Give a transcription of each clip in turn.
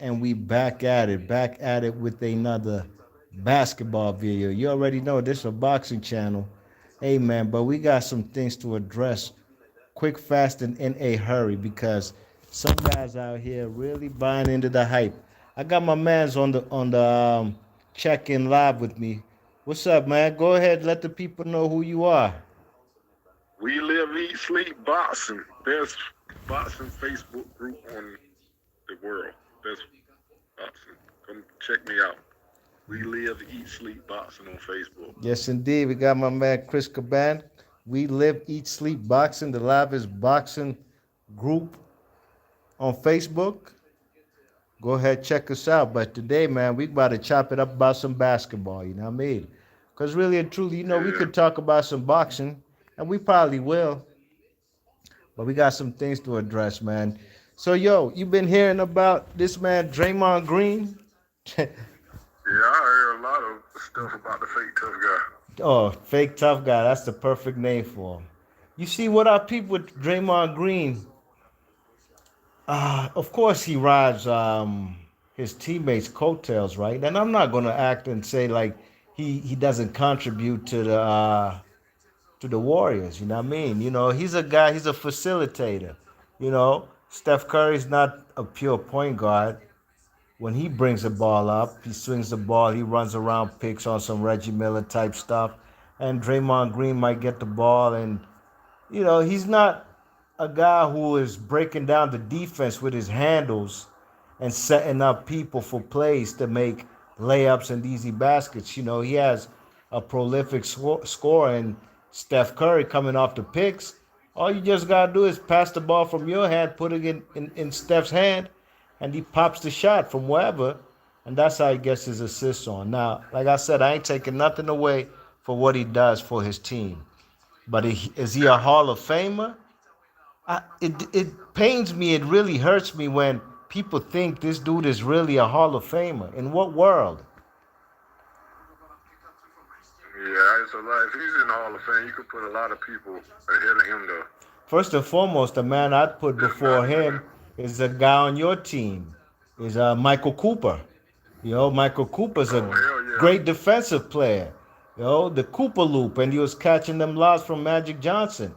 and we back at it with another basketball video. You already know this is a boxing channel. Hey man, but we got some things to address quick, fast, and in a hurry because some guys out here really buying into the hype. I got my mans on the check-in live with me. What's up, man? Go ahead, let the people know who you are. We live, eat, sleep, boxing. Best boxing Facebook group on the world. Best boxing. Come check me out. We live, eat, sleep, boxing on Facebook. Yes, indeed. We got my man Chris Caban. We live, eat, sleep, boxing, the livest boxing group on Facebook. Go ahead, check us out. But today, man, we about to chop it up about some basketball. You know what I mean? Because really and truly, we Yeah. could talk about some boxing, and we probably will. But we got some things to address, man. So, yo, you been hearing about this man Draymond Green? Yeah, I heard a lot of stuff about the fake tough guy. Oh, fake tough guy. That's the perfect name for him. You see what our people with Draymond Green? Of course, he rides his teammates' coattails, right? And I'm not gonna act and say like he doesn't contribute to the Warriors. You know what I mean? He's a guy. He's a facilitator. Steph Curry's not a pure point guard. When he brings the ball up, he swings the ball, he runs around, picks on some Reggie Miller type stuff, and Draymond Green might get the ball, and he's not a guy who is breaking down the defense with his handles and setting up people for plays to make layups and easy baskets. He has a prolific scorer and Steph Curry coming off the picks. All you just got to do is pass the ball from your hand, put it in Steph's hand, and he pops the shot from wherever. And that's how he gets his assists on. Now, like I said, I ain't taking nothing away for what he does for his team. But is he a Hall of Famer? It pains me. It really hurts me when people think this dude is really a Hall of Famer. In what world? Yeah, it's a lot. If he's in the Hall of Fame, you could put a lot of people ahead of him, though. First and foremost, the man I'd put That's not before even him is a guy on your team. Is Michael Cooper. Michael Cooper's a Oh, hell yeah. great defensive player. The Cooper loop, and he was catching them lobs from Magic Johnson.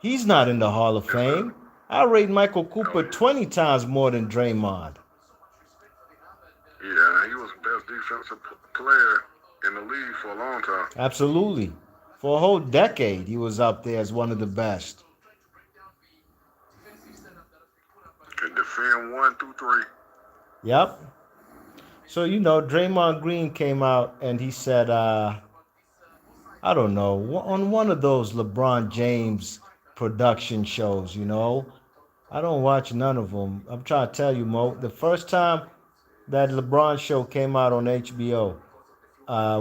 He's not in the Hall of Yes, sir. Fame. I rate Michael Oh, Cooper yeah. 20 times more than Draymond. Yeah, he was the best defensive player in the league for a long time. Absolutely. For a whole decade, he was up there as one of the best. Can defend one through three. Yep. So, Draymond Green came out and he said, I don't know, on one of those LeBron James production shows, I don't watch none of them. I'm trying to tell you, Mo, the first time that LeBron show came out on HBO,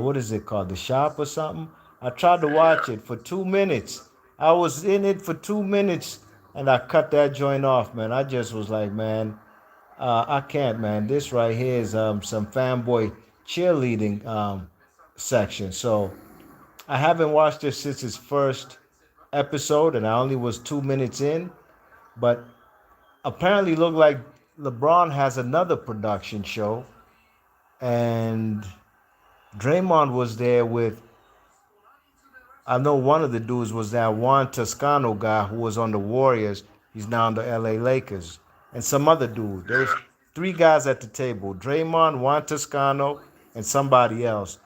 what is it called? The Shop or something? I tried to Yeah. watch it for 2 minutes. I was in it for 2 minutes and I cut that joint off, man. I just was like, man, I can't, man. This right here is some fanboy cheerleading section. So I haven't watched it since its first episode, and I only was 2 minutes in. But apparently, looked like LeBron has another production show, and Draymond was there with. I know one of the dudes was that Juan Toscano guy who was on the Warriors. He's now on the LA Lakers, and some other dude. There was Yeah. three guys at the table: Draymond, Juan Toscano, and somebody else.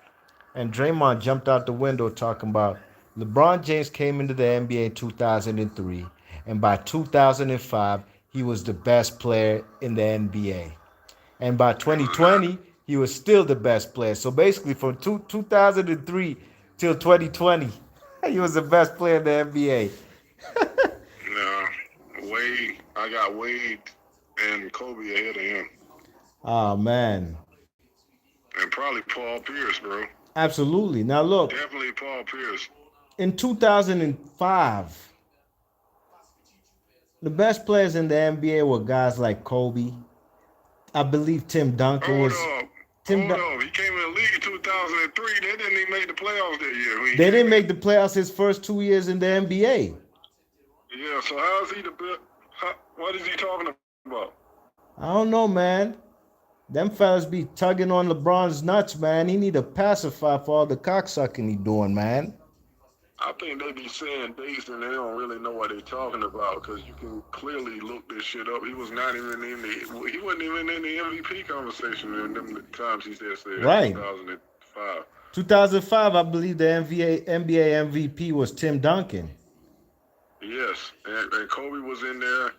And Draymond jumped out the window talking about LeBron James came into the NBA in 2003, and by 2005, he was the best player in the NBA. And by He was not. 2020, he was still the best player. So basically, from 2003 till 2020, he was the best player in the NBA. No. Wade, I got Wade and Kobe ahead of him. Oh, man. And probably Paul Pierce, bro. Absolutely. Now, look, Definitely Paul Pierce. in 2005, the best players in the NBA were guys like Kobe. I believe Tim Duncan Hold was up. Tim. Hold up. He came in the league in 2003. They didn't even make the playoffs that year when he They came didn't in. make the playoffs his first 2 years in the NBA. Yeah, so how is he the best? What is he talking about? I don't know, man. Them fellas be tugging on LeBron's nuts, man. He need a pacifier for all the cocksucking he doing, man. I think they be saying dates and they don't really know what they're talking about because you can clearly look this shit up. He was not even in the he wasn't even in the MVP conversation in them times he said Right. 2005. 2005, I believe the NBA MVP was Tim Duncan. Yes, and Kobe was in there,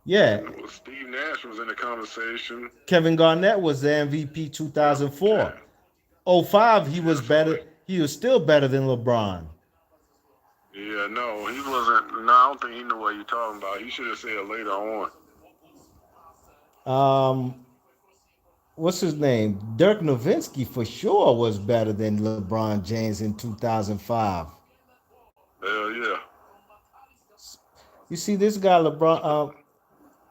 Yeah, and Steve Nash was in the conversation. Kevin Garnett was the MVP Yeah, 2004. damn. 05, he Yeah, was so better. He was still better than LeBron. yeah, no, he wasn't. No, I don't think he knew what you're talking about. He should have said later on. Um, what's his name? Dirk Nowitzki for sure was better than LeBron James in 2005. Hell yeah. You see, this guy LeBron.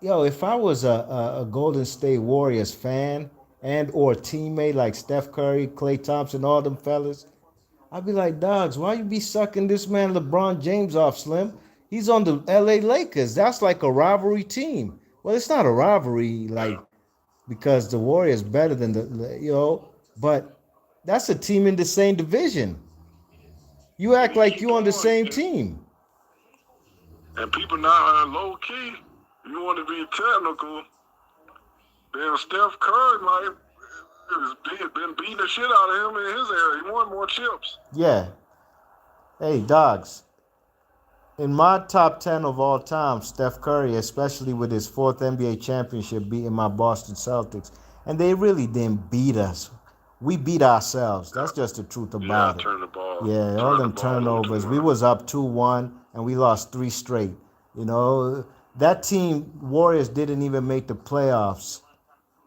Yo, if I was a Golden State Warriors fan and or teammate like Steph Curry, Klay Thompson, all them fellas, I'd be like, dogs, why you be sucking this man LeBron James off, Slim? He's on the LA Lakers. That's like a rivalry team. Well, it's not a rivalry, Yeah. like because the Warriors better than but that's a team in the same division. You And act you like keep you on the going, same team. and people now are low key. You want to be technical, then Steph Curry might been beating the shit out of him in his area. He won more chips. Yeah. Hey, dogs. In my top 10 of all time, Steph Curry, especially with his fourth NBA championship, beating my Boston Celtics. And they really didn't beat us. We beat ourselves. That's just the truth Yeah, about it. Yeah, all turn the them ball over too turnovers. We much. was up 2-1 and we lost three straight. You know, that team, Warriors, didn't even make the playoffs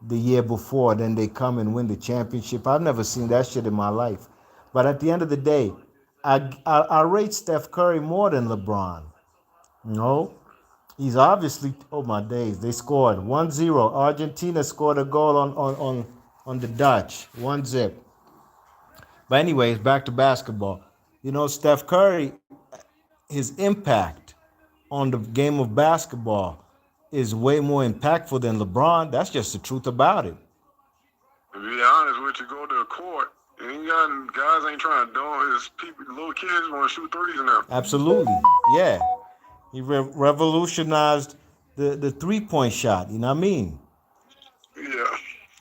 the year before. Then they come and win the championship. I've never seen that shit in my life. But at the end of the day, I rate Steph Curry more than LeBron. No, he's obviously. Oh my days! They scored 1-0. Argentina scored a goal on the Dutch. 1-0. But anyways, back to basketball. You know, Steph Curry, his impact on the game of basketball is way more impactful than LeBron. That's just the truth about it. To be honest with you, go to the court. Ain't got guys ain't trying to dunk. It's people, little kids want to shoot threes now. Absolutely, yeah. He revolutionized the 3 point shot. You know what I mean? Yeah,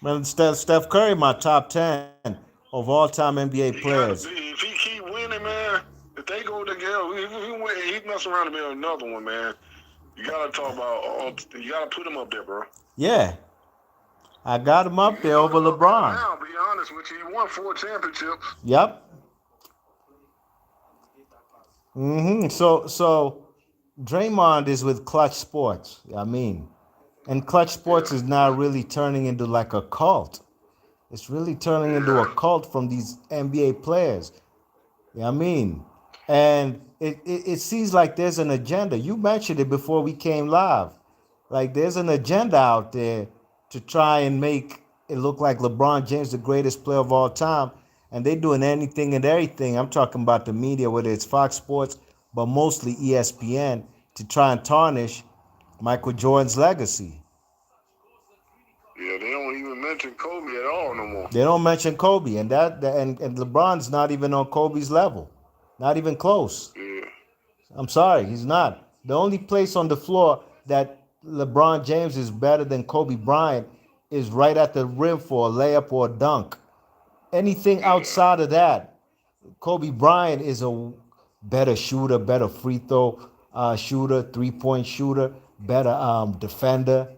Man, Steph Curry, my top 10 of all time NBA he got to players. be. If he keep winning, man. If they go together, if he win, he mess around and be another one, man. You gotta talk about. You gotta put him up there, bro. Yeah, I got him up You there put over him up there LeBron. now. Be honest with you, he won 4 championships. Yep. So Draymond is with Clutch Sports. I mean, and Clutch Sports Yeah, is now really turning into like a cult. It's really turning into a yeah, cult from these NBA players. Yeah, I mean, and it seems like there's an agenda. You mentioned it before we came live. Like there's an agenda out there to try and make it look like LeBron James the greatest player of all time, and they're doing anything and everything. I'm talking about the media, whether it's Fox Sports, but mostly ESPN, to try and tarnish Michael Jordan's legacy. yeah. They don't even mention Kobe at all no more. They don't mention Kobe, and and LeBron's not even on Kobe's level, not even close. Yeah, I'm sorry, he's not. The only place on the floor that LeBron James is better than Kobe Bryant is right at the rim for a layup or a dunk. Anything yeah, outside of that, Kobe Bryant is a better shooter, better free throw shooter, 3 point shooter, better defender,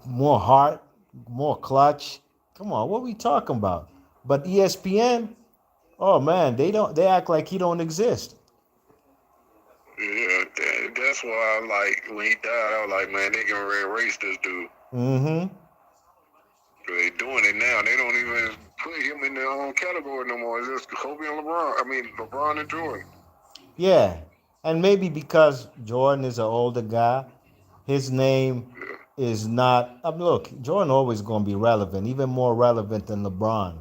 more heart, more clutch. Come on, what are we talking about? But ESPN, oh man, they act like he don't exist. yeah. That's why I like when he died. I was like, man, they can erase this dude. Mm-hmm. They doing it now. They don't even put him in their own category no more. It's just Kobe and LeBron. I mean, LeBron and Jordan. Yeah, and maybe because Jordan is an older guy, his name Yeah, is not. Look, Jordan always going to be relevant, even more relevant than LeBron.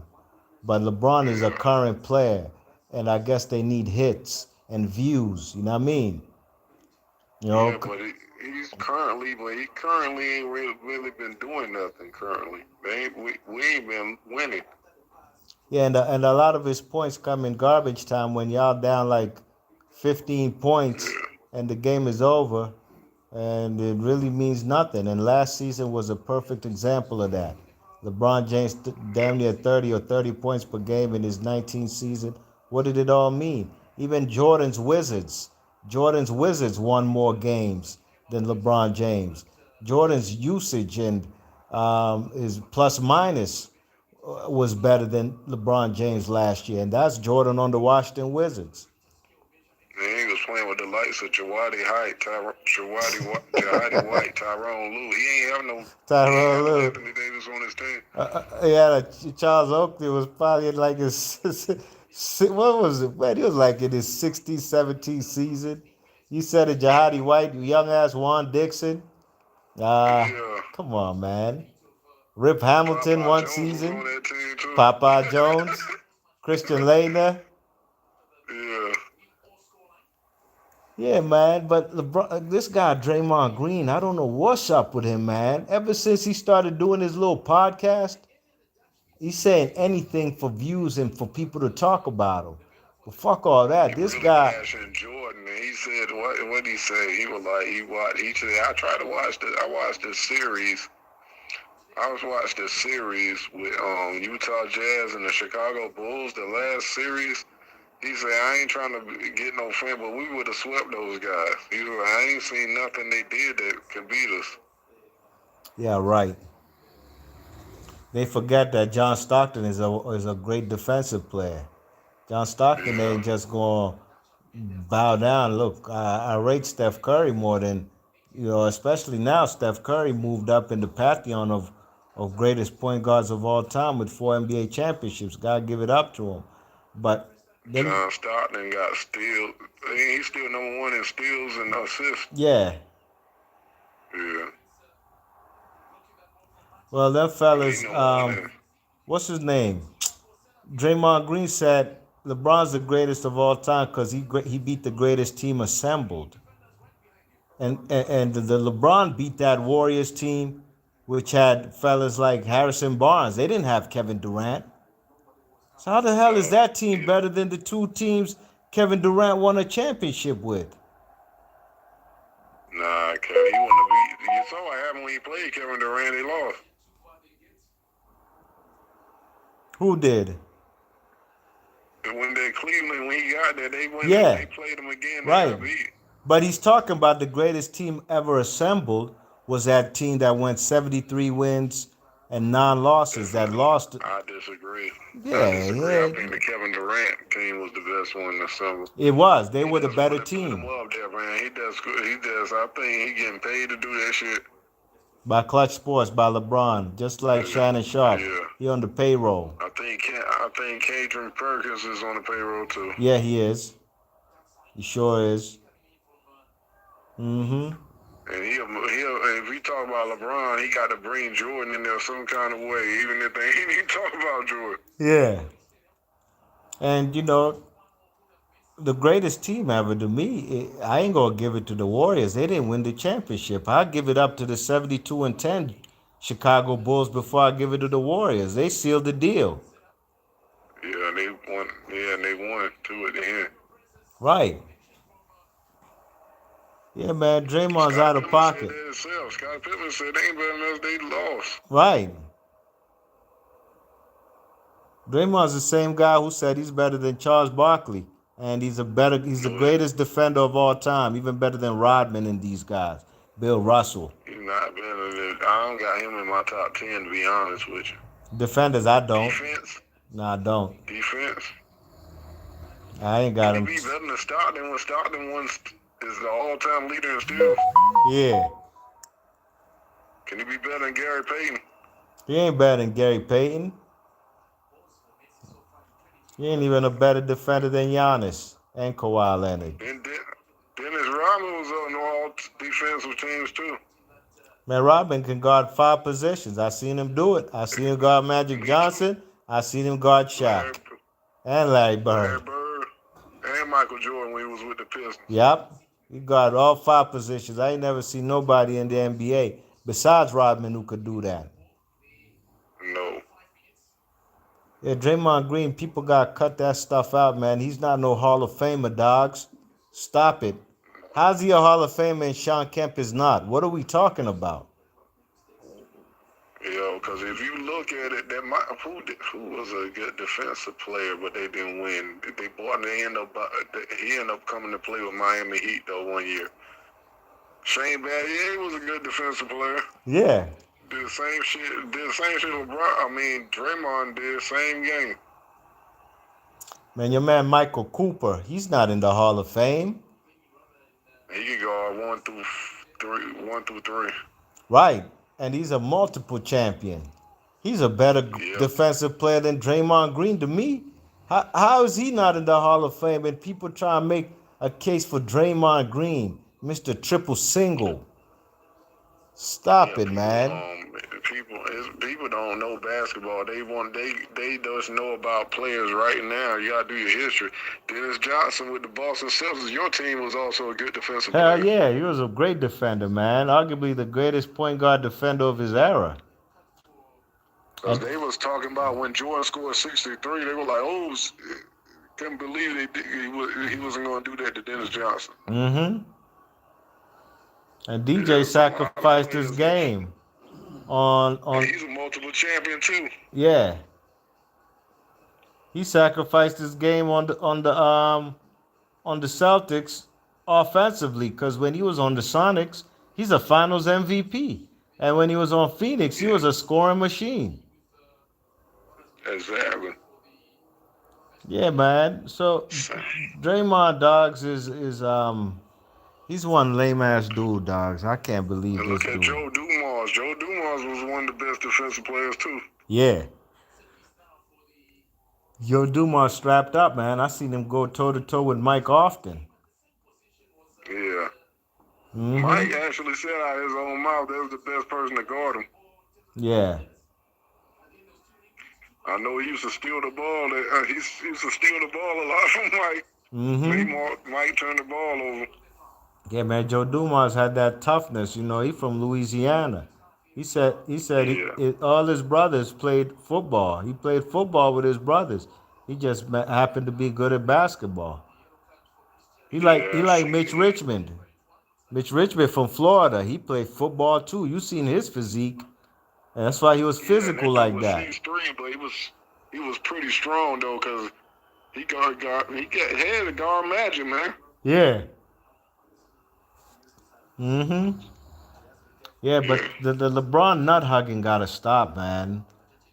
But LeBron is a yeah, current player, and I guess they need hits and views. You know what I mean? You yeah. know, But but he currently ain't really been doing nothing. Currently, we ain't been winning. Yeah, and a lot of his points come in garbage time when y'all down like 15 points Yeah, and the game is over, and it really means nothing. And last season was a perfect example of that. LeBron James damn near 30 or 30 points per game in his 19th season. What did it all mean? Even Jordan's Wizards won more games than LeBron James. Jordan's usage and his plus minus was better than LeBron James last year, and that's Jordan on the Washington Wizards. man, he was playing with the likes of Jahadi White, Tyrone Lue. He ain't have Tyrone no Lue. Anthony Davis on his team. Yeah, Charles Oakley was probably in like his what was it? Man, he was like in his 60s, 17th season. You said it, Jahadi White, young ass Juan Dixon. Yeah, Come on, man. Rip Hamilton Popeye one Jones was on season. that team too. Papa Jones, Christian Laettner. Yeah, Yeah, man, but LeBron, this guy Draymond Green, I don't know what's up with him, man. Ever since he started doing his little podcast, he's saying anything for views and for people to talk about him. But fuck all that. he This really guy, bashing Jordan, and he said what he say? He was like he said I tried to watch I watched the series. I was watching the series with Utah Jazz and the Chicago Bulls, the last series. He said, I ain't trying to get no fan, but we would have swept those guys. He was like, I ain't seen nothing they did that could beat us. yeah, right. They forget that John Stockton is a great defensive player. John Stockton Yeah, ain't just going to bow down. Look, I rate Steph Curry more than, especially now. Steph Curry moved up in the pantheon of greatest point guards of all time with 4 NBA championships. Gotta give it up to him. But them, John Stockton got steals. He's still number one in steals and assists. yeah. Yeah, Well, them but he fellas, number one in. what's his name? Draymond Green said LeBron's the greatest of all time because he beat the greatest team assembled. And the LeBron beat that Warriors team, which had fellas like Harrison Barnes. They didn't have Kevin Durant. So how the hell is that team Yeah. better than the two teams Kevin Durant won a championship with? Nah, Kevin, he wouldn't have beat. You saw what happened when he played Kevin Durant. They lost. Who did? And when they Cleveland, when he got there, they went. Yeah, They played him again. They right. got beat. But he's talking about the greatest team ever assembled was that team that went 73 wins and non-losses that lost. I disagree. I Yeah, disagree. I yeah. think the Kevin Durant team was the best one in summer. It was. They He were the just better want to put him team up there, man. He does good. He does. I think he getting paid to do that shit. by Clutch Sports, by LeBron, just like Shannon Sharp. Yeah. He on the payroll. I think Kadrian Perkins is on the payroll too. Yeah, he is. He sure is. Mm-hmm. And he'll if we talk about LeBron, he got to bring Jordan in there some kind of way, even if they ain't even talk about Jordan. Yeah. And the greatest team ever to me, I ain't gonna give it to the Warriors. They didn't win the championship. I give it up to the 72-10 Chicago Bulls before I give it to the Warriors. They sealed the deal. Yeah, they won. Yeah, and they won two at the end. Right. Yeah, man. Draymond's Scott out of Pippen said pocket. that himself. Scott Pippen said they ain't better than us. They lost. Right. Draymond's the same guy who said he's better than Charles Barkley, and he's the No, greatest defender of all time, even better than Rodman and these guys. Bill Russell. he's not better than. I don't got him in my top 10 to be honest with you. Defenders, I don't. Defense, No, I don't. defense. I ain't Can got he him. be better than Stockton when Stockton is the all-time leader in steals? Yeah. Can he be better than Gary Payton? He ain't better than Gary Payton. He ain't even a better defender than Giannis and Kawhi Leonard. And Dennis Rodman was on all defensive teams too. Man, Rodman can guard 5 positions. I seen him do it. I seen him guard Magic Johnson. I seen him guard Larry, Shaq and Larry Larry Bird. Bird and Michael Jordan when he was with the Pistons. Yep. He got all five positions. I ain't never seen nobody in the NBA besides Rodman who could do that. No. Yeah, Draymond Green, people got to cut that stuff out, man. He's not no Hall of Famer, dogs. Stop it. How's he a Hall of Famer and Sean Kemp is not? What are we talking about? Because if you look at it, who was a good defensive player, but they didn't win. They bought. He ended up coming to play with Miami Heat though one year. Shane Battier was a good defensive player. Yeah. Did the same shit. Did the same shit LeBron. I mean, Draymond did same game. Man, your man Michael Cooper, he's not in the Hall of Fame. He could go 1 through 3. Right. And he's a multiple champion. He's a better Yep. defensive player than Draymond Green to me. How is he not in the Hall of Fame? And people try to make a case for Draymond Green, Mr. Triple Single. Stop Yeah, it, man. people don't know basketball. They just know about players right now. You gotta do your history. Dennis Johnson with the Boston Celtics. Your team was also a good defensive Hell player. yeah, he was a great defender, man. Arguably the greatest point guard defender of his era. Because And they was talking about when Jordan scored 63, they were like, "Oh, couldn't believe he wasn't going to do that to Dennis Johnson." mm-hmm. And There DJ was a lot of sacrificed his players that, game on he's a multiple champion too. yeah. He sacrificed his game on the Celtics offensively because when he was on the Sonics, he's a Finals MVP, and when he was on Phoenix, he Yeah, was a scoring machine. exactly. Yeah, man. So So, Draymond Dogs is he's one lame ass dude, dogs. I can't believe and this look at dude. Joe Dumars. Joe Dumars was one of the best defensive players too. Yeah. Yo, Dumars strapped up, man. I seen him go toe to toe with Mike often. Yeah. Mm-hmm. Mike actually said out of his own mouth that was the best person to guard him. Yeah. I know he used to steal the ball. He used to steal the ball a lot from Mike. Mm-hmm. Mike turned the ball over. Yeah, man. Joe Dumas had that toughness. You know, he from Louisiana. He said Yeah. all his brothers played football. He played football with his brothers. He just happened to be good at basketball. He Yeah, like Mitch see. Richmond. Mitch Richmond from Florida. He played football too. You seen his physique. And that's why he was Yeah, and physical that dude like was that. 6'3", but he was pretty strong though, cause he had a guard magic, man. Yeah. Mm-hmm. Yeah, but Yeah, the LeBron nut hugging gotta stop, man.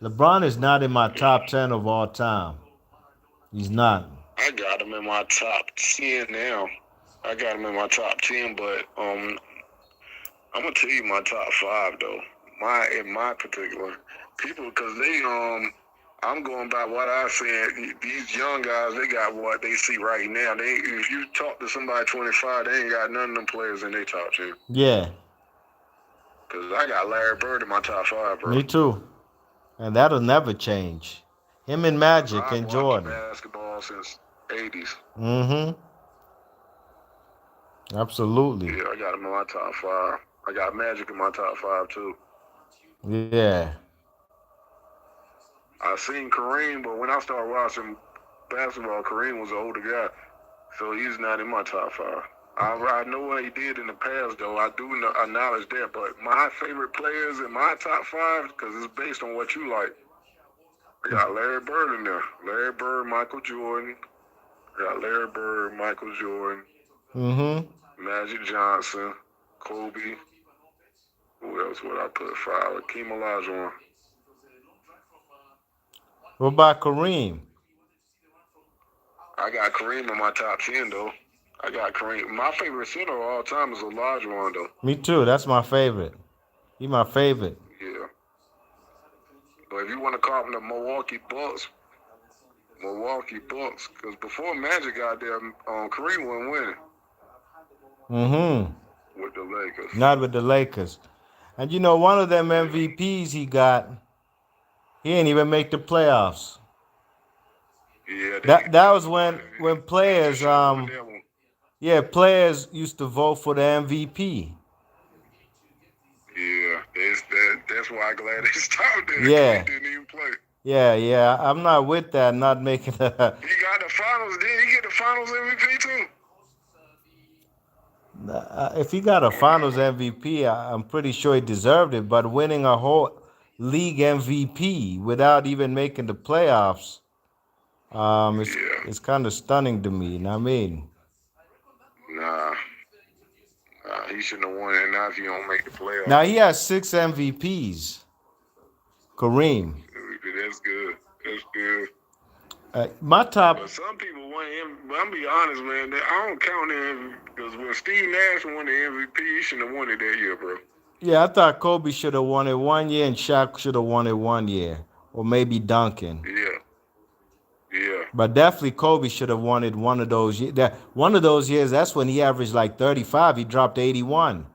LeBron is not in my top 10 of all time. He's not. I got him in my top 10 now. I got him in my top 10, but I'm gonna tell you my top 5 though. In my particular people, because I'm going by what I said. These young guys, they got what they see right now. If you talk to somebody 25, they ain't got none of them players in their top 10. Yeah, Cause I got Larry Bird in my top 5, bro. me too. And that'll never change. Him and Cause Magic I've and watched Jordan. basketball since '80s. Mm-hmm. Absolutely. Yeah, I got him in my top 5. I got Magic in my top 5 too. Yeah. I seen Kareem, but when I started watching basketball, Kareem was an older guy, so he's not in my top 5. I know what he did in the past, though. I do acknowledge that, but my favorite players in my top 5, because it's based on what you like. I got Larry Bird in there. Larry Bird, Michael Jordan. I got Larry Bird, Michael Jordan, Mm-hmm. Magic Johnson, Kobe. Who else would I put 5? Akeem Olajuwon. What about Kareem? I got Kareem in my top 10, though. I got Kareem. My favorite center of all time is Olajuwon, though. Me too. That's my favorite. He my favorite. Yeah. But if you want to call them the Milwaukee Bucks, because before Magic got there, Kareem wasn't winning Mm-hmm. with the Lakers. Not with the Lakers. And you know, one of them Yeah. MVPs he got, he ain't even make the playoffs. Yeah, That was they when just players should have won that one. Yeah, players used to vote for the MVP. Yeah, that's why I'm glad they stopped that because he Yeah, didn't even play. yeah. I'm not with that. Not making a. He got the finals. Did he get the finals MVP too? If he got a Oh no. Finals MVP, am pretty sure he deserved it. But winning a whole league MVP without even making the playoffs, Yeah. it's kind of stunning to me. You know what I mean? Nah. He shouldn't have won it now if he don't make the Now playoffs. he has 6 MVPs. Kareem. That's good. That's good. My But top. some people want him. But I'm be honest, man. I don't count him because when Steve Nash won the MVP, he shouldn't have won it that year, bro. Yeah, I thought Kobe should have won it 1 year and Shaq should have won it 1 year, or maybe Duncan. Yeah, yeah, But definitely Kobe should have won it one of those years. That one of those years, that's when he averaged like 35. He dropped 81.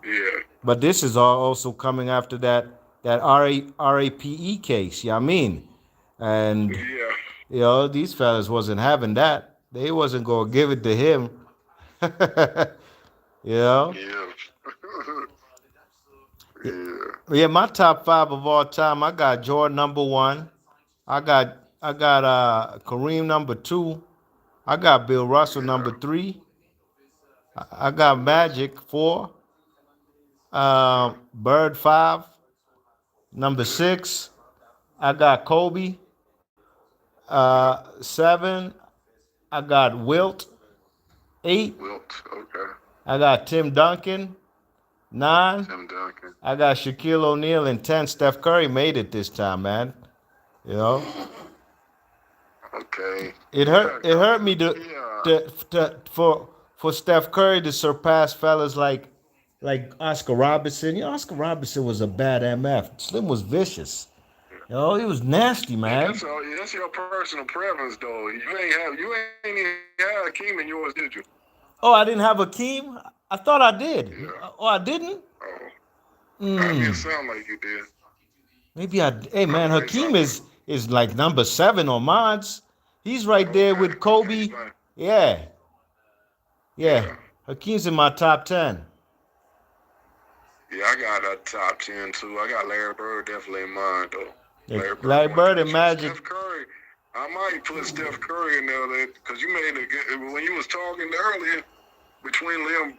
yeah, But this is all also coming after that RAPE case. Yeah, I mean, and yeah, these fellas wasn't having that. They wasn't gonna give it to him. you know. yeah, yeah. Yeah, my top five of all time. I got Jordan number one. I got Kareem number two. I got Bill Russell number Yeah. three. I got Magic four. Bird five. Number six. I got Kobe. Seven. I got Wilt. Eight. Wilt. Okay. I got Tim Duncan. Nine. Tim Duncan. I got Shaquille O'Neal, and 10. Steph Curry made it this time, man. You know, Okay. it Yeah. hurt. It hurt me to, Yeah. to, to for Steph Curry to surpass fellas like Oscar Robertson. Oscar Robertson was a bad MF. Slim was vicious. He was nasty, And man. that's your personal preference, though. You ain't even had Akeem in yours, did you? Oh, I didn't have Akeem. I thought I did. Yeah. Oh, I didn't. Oh, I mean, it Mm, sound like you did. maybe I. Hey, I man, mean, it's Hakeem something. is like number 7 on mine. He's right there Okay. with Okay. Kobe. Yeah, yeah. Yeah. Hakeem's in my top 10. Yeah, I got a top 10 too. I got Larry Bird definitely in mind though. Yeah, Larry Bird Larry one, Bird two. and Magic. Steph Curry. I might put Steph Curry in there because you made when you was talking earlier between them,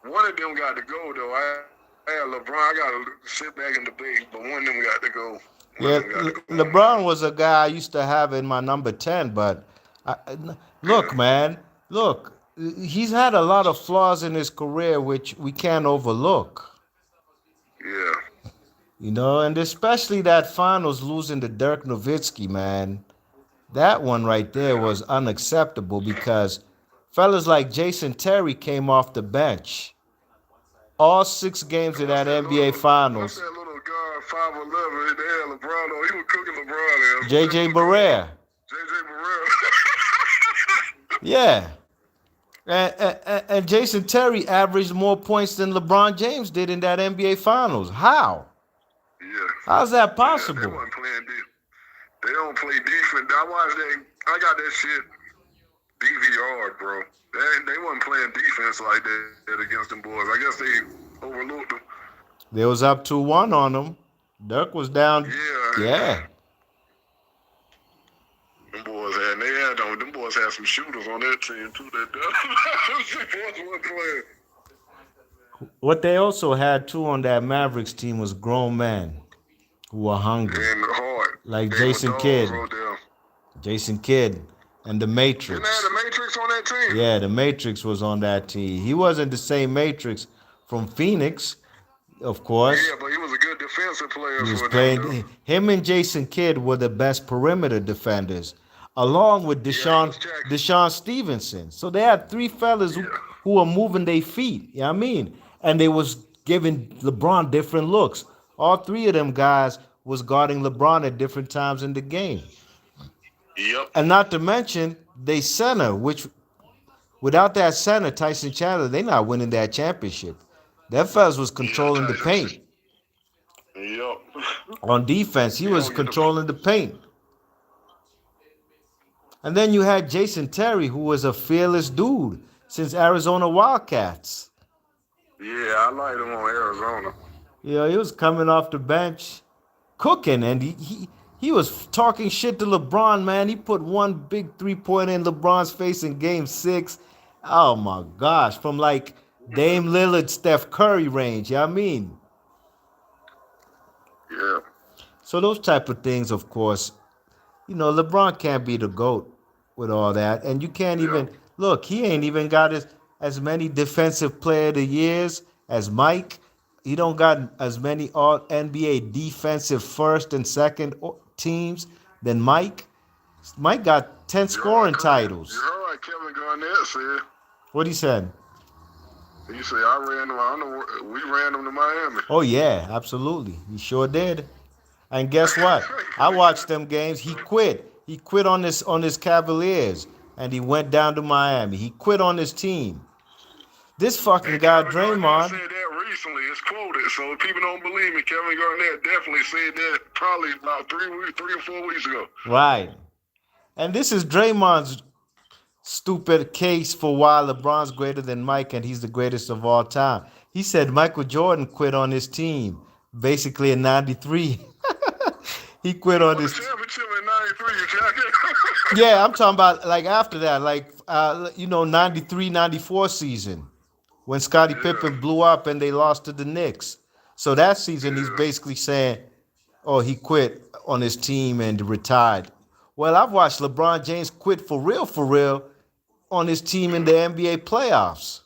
one of them got to go though. I had LeBron. I got to sit back and debate, but one of them got to go. One Yeah, of them got to go on there. LeBron was a guy I used to have in my number 10, but look, Yeah, man, look, he's had a lot of flaws in his career which we can't overlook. yeah, And especially that finals losing to Dirk Nowitzki, man. That one right there yeah. was unacceptable because fellas like Jason Terry came off the bench. All 6 games of that NBA What's finals. that little guard 5'11"? They had LeBron on. He was cooking LeBron ass. What's that JJ little guard? Barea. JJ Barea. Yeah. And Jason Terry averaged more points than LeBron James did in that NBA finals. How? Yeah, How's that yeah, they possible? wasn't playing defense. They don't play defense. I watched that. I got that shit DVR, bro. They wasn't playing defense like that against them boys. I guess they overlooked them. They was up 2-1 on them. Dirk was down. Yeah, Yeah. them boys had some shooters on their team too. That them boys wasn't playing. What they also had too on that Mavericks team was grown men who were hungry, And hard. like They were Jason dogs Kidd, right there. and the Didn't they have Matrix. the Matrix on that team? Yeah, the Matrix was on that team. He wasn't the same Matrix from Phoenix, of course. Yeah, but he was a good defensive player He was for them, though. playing. Him and Jason Kidd were the best perimeter defenders, along with Yeah, he Deshaun was Jackson. Deshaun Stevenson. So they had 3 fellas who Yeah. who were moving their feet. You know what I mean? And they was giving LeBron different looks. All 3 of them guys was guarding LeBron at different times in the game. Yep. And not to mention they center, which without that center, Tyson Chandler, they not winning that championship. That fellas was Yeah, controlling the Tyson. paint. Yep. On defense, he He was don't get the controlling the paint. And then you had Jason Terry, who was a fearless dude since Arizona Wildcats. Yeah, I liked him on Arizona. You know, he was coming off the bench, cooking, and he was talking shit to LeBron, man. He put one big 3-pointer in LeBron's face in Game 6. Oh my gosh, from like Dame Lillard, Steph Curry range. You know what I mean? Yeah, So those type of things, of course, LeBron can't be the GOAT with all that. And you can't yeah, even look, he ain't even got as many defensive player of the years as Mike. He don't got as many all NBA defensive first and second teams than Mike. Mike got 10 scoring You titles. heard like Kevin Garnett said. What he said? He said I ran them. I don't know. We ran them to Miami. Oh yeah, absolutely. He sure did. And guess what? I watched them games. He quit. He quit on his Cavaliers and he went down to Miami. He quit on his team. This fucking And guy Kevin Garnett Draymond. said that recently. It's quoted. So if people don't believe me, Kevin Garnett definitely said that probably about 3 or 4 weeks ago. Right. And this is Draymond's stupid case for why LeBron's greater than Mike and he's the greatest of all time. He said Michael Jordan quit on his team basically in 93. He quit He on won a his championship in '93, you jacket. Yeah, I'm talking about like after that, like 93, 94 season when Scottie Yeah, Pippen blew up and they lost to the Knicks. So that season he's yeah. basically saying, oh, he quit on his team and retired. Well, I've watched LeBron James quit for real, on his team in the NBA playoffs.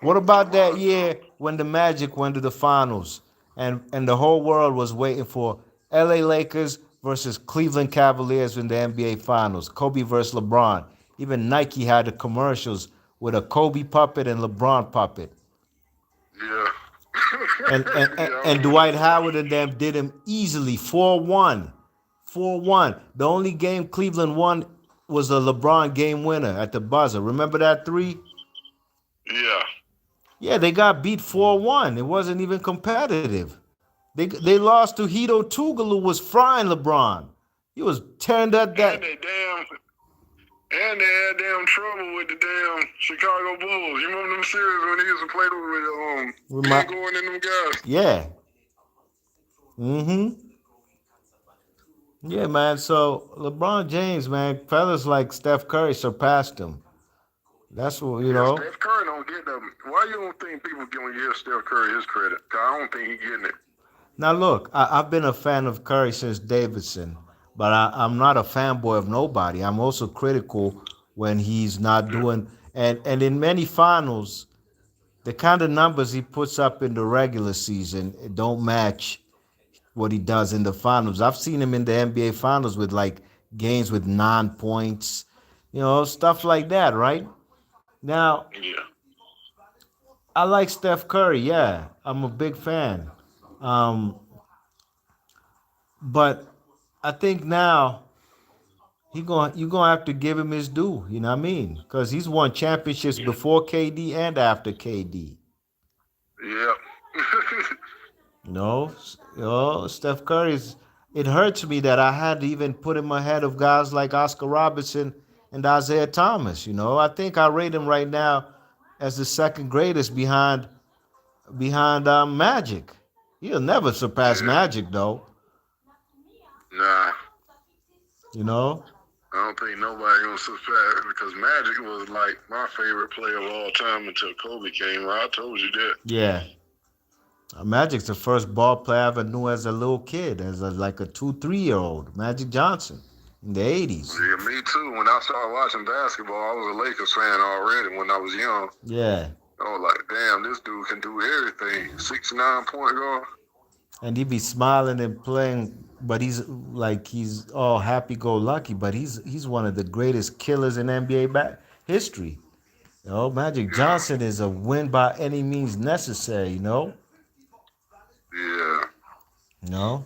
What about that year when the Magic went to the finals and the whole world was waiting for LA Lakers versus Cleveland Cavaliers in the NBA finals, Kobe versus LeBron. Even Nike had the commercials with a Kobe puppet and LeBron puppet. Yeah. And, Yeah, I and remember Dwight them Howard commercials. and them did him easily 4-1. 4-1. The only game Cleveland won was a LeBron game winner at the buzzer. Remember that three? Yeah. Yeah, they got beat 4-1. It wasn't even competitive. They lost to Hito Tugalu was frying LeBron. He was tearing And that they damn and they had damn trouble with the damn Chicago Bulls. You remember them series when he used to play with with Van my Gordon and them guys? yeah. Mm-hmm. Yeah, man. So LeBron James, man, fellas like Steph Curry surpassed him. That's what Yeah, Steph Curry don't get them. Why you don't think people gonna give Steph Curry his credit? 'Cause I don't think he getting it. Now look, I've been a fan of Curry since Davidson, but I'm not a fanboy of nobody. I'm also critical when he's not Yeah. doing and in many finals, the kind of numbers he puts up in the regular season it don't match what he does in the finals. I've seen him in the NBA finals with like games with 9 points, stuff like that, right? Now, Yeah. I like Steph Curry, yeah. I'm a big fan. Um, but I think now you're gonna have to give him his due, you know what I mean? Because he's won championships before KD and after KD. Yeah. Steph Curry's. It hurts me that I had to even put him ahead of guys like Oscar Robertson and Isaiah Thomas. I think I rate him right now as the second greatest behind Magic. He'll never surpass Yeah. Magic though. Nah. You know. I don't think nobody gonna surpass because Magic was like my favorite player of all time until Kobe came. I told you that. Yeah. Magic's the first ball player I ever knew as a little kid, like a 2, 3-year-old. Magic Johnson in the 80s. Yeah, me too. When I started watching basketball, I was a Lakers fan already when I was young. Yeah. I was like, damn, this dude can do everything. 6'9" point guard. And he be smiling and playing, but he's all happy go lucky, but he's one of the greatest killers in NBA history. Magic Yeah. Johnson is a win by any means necessary. Yeah. You know.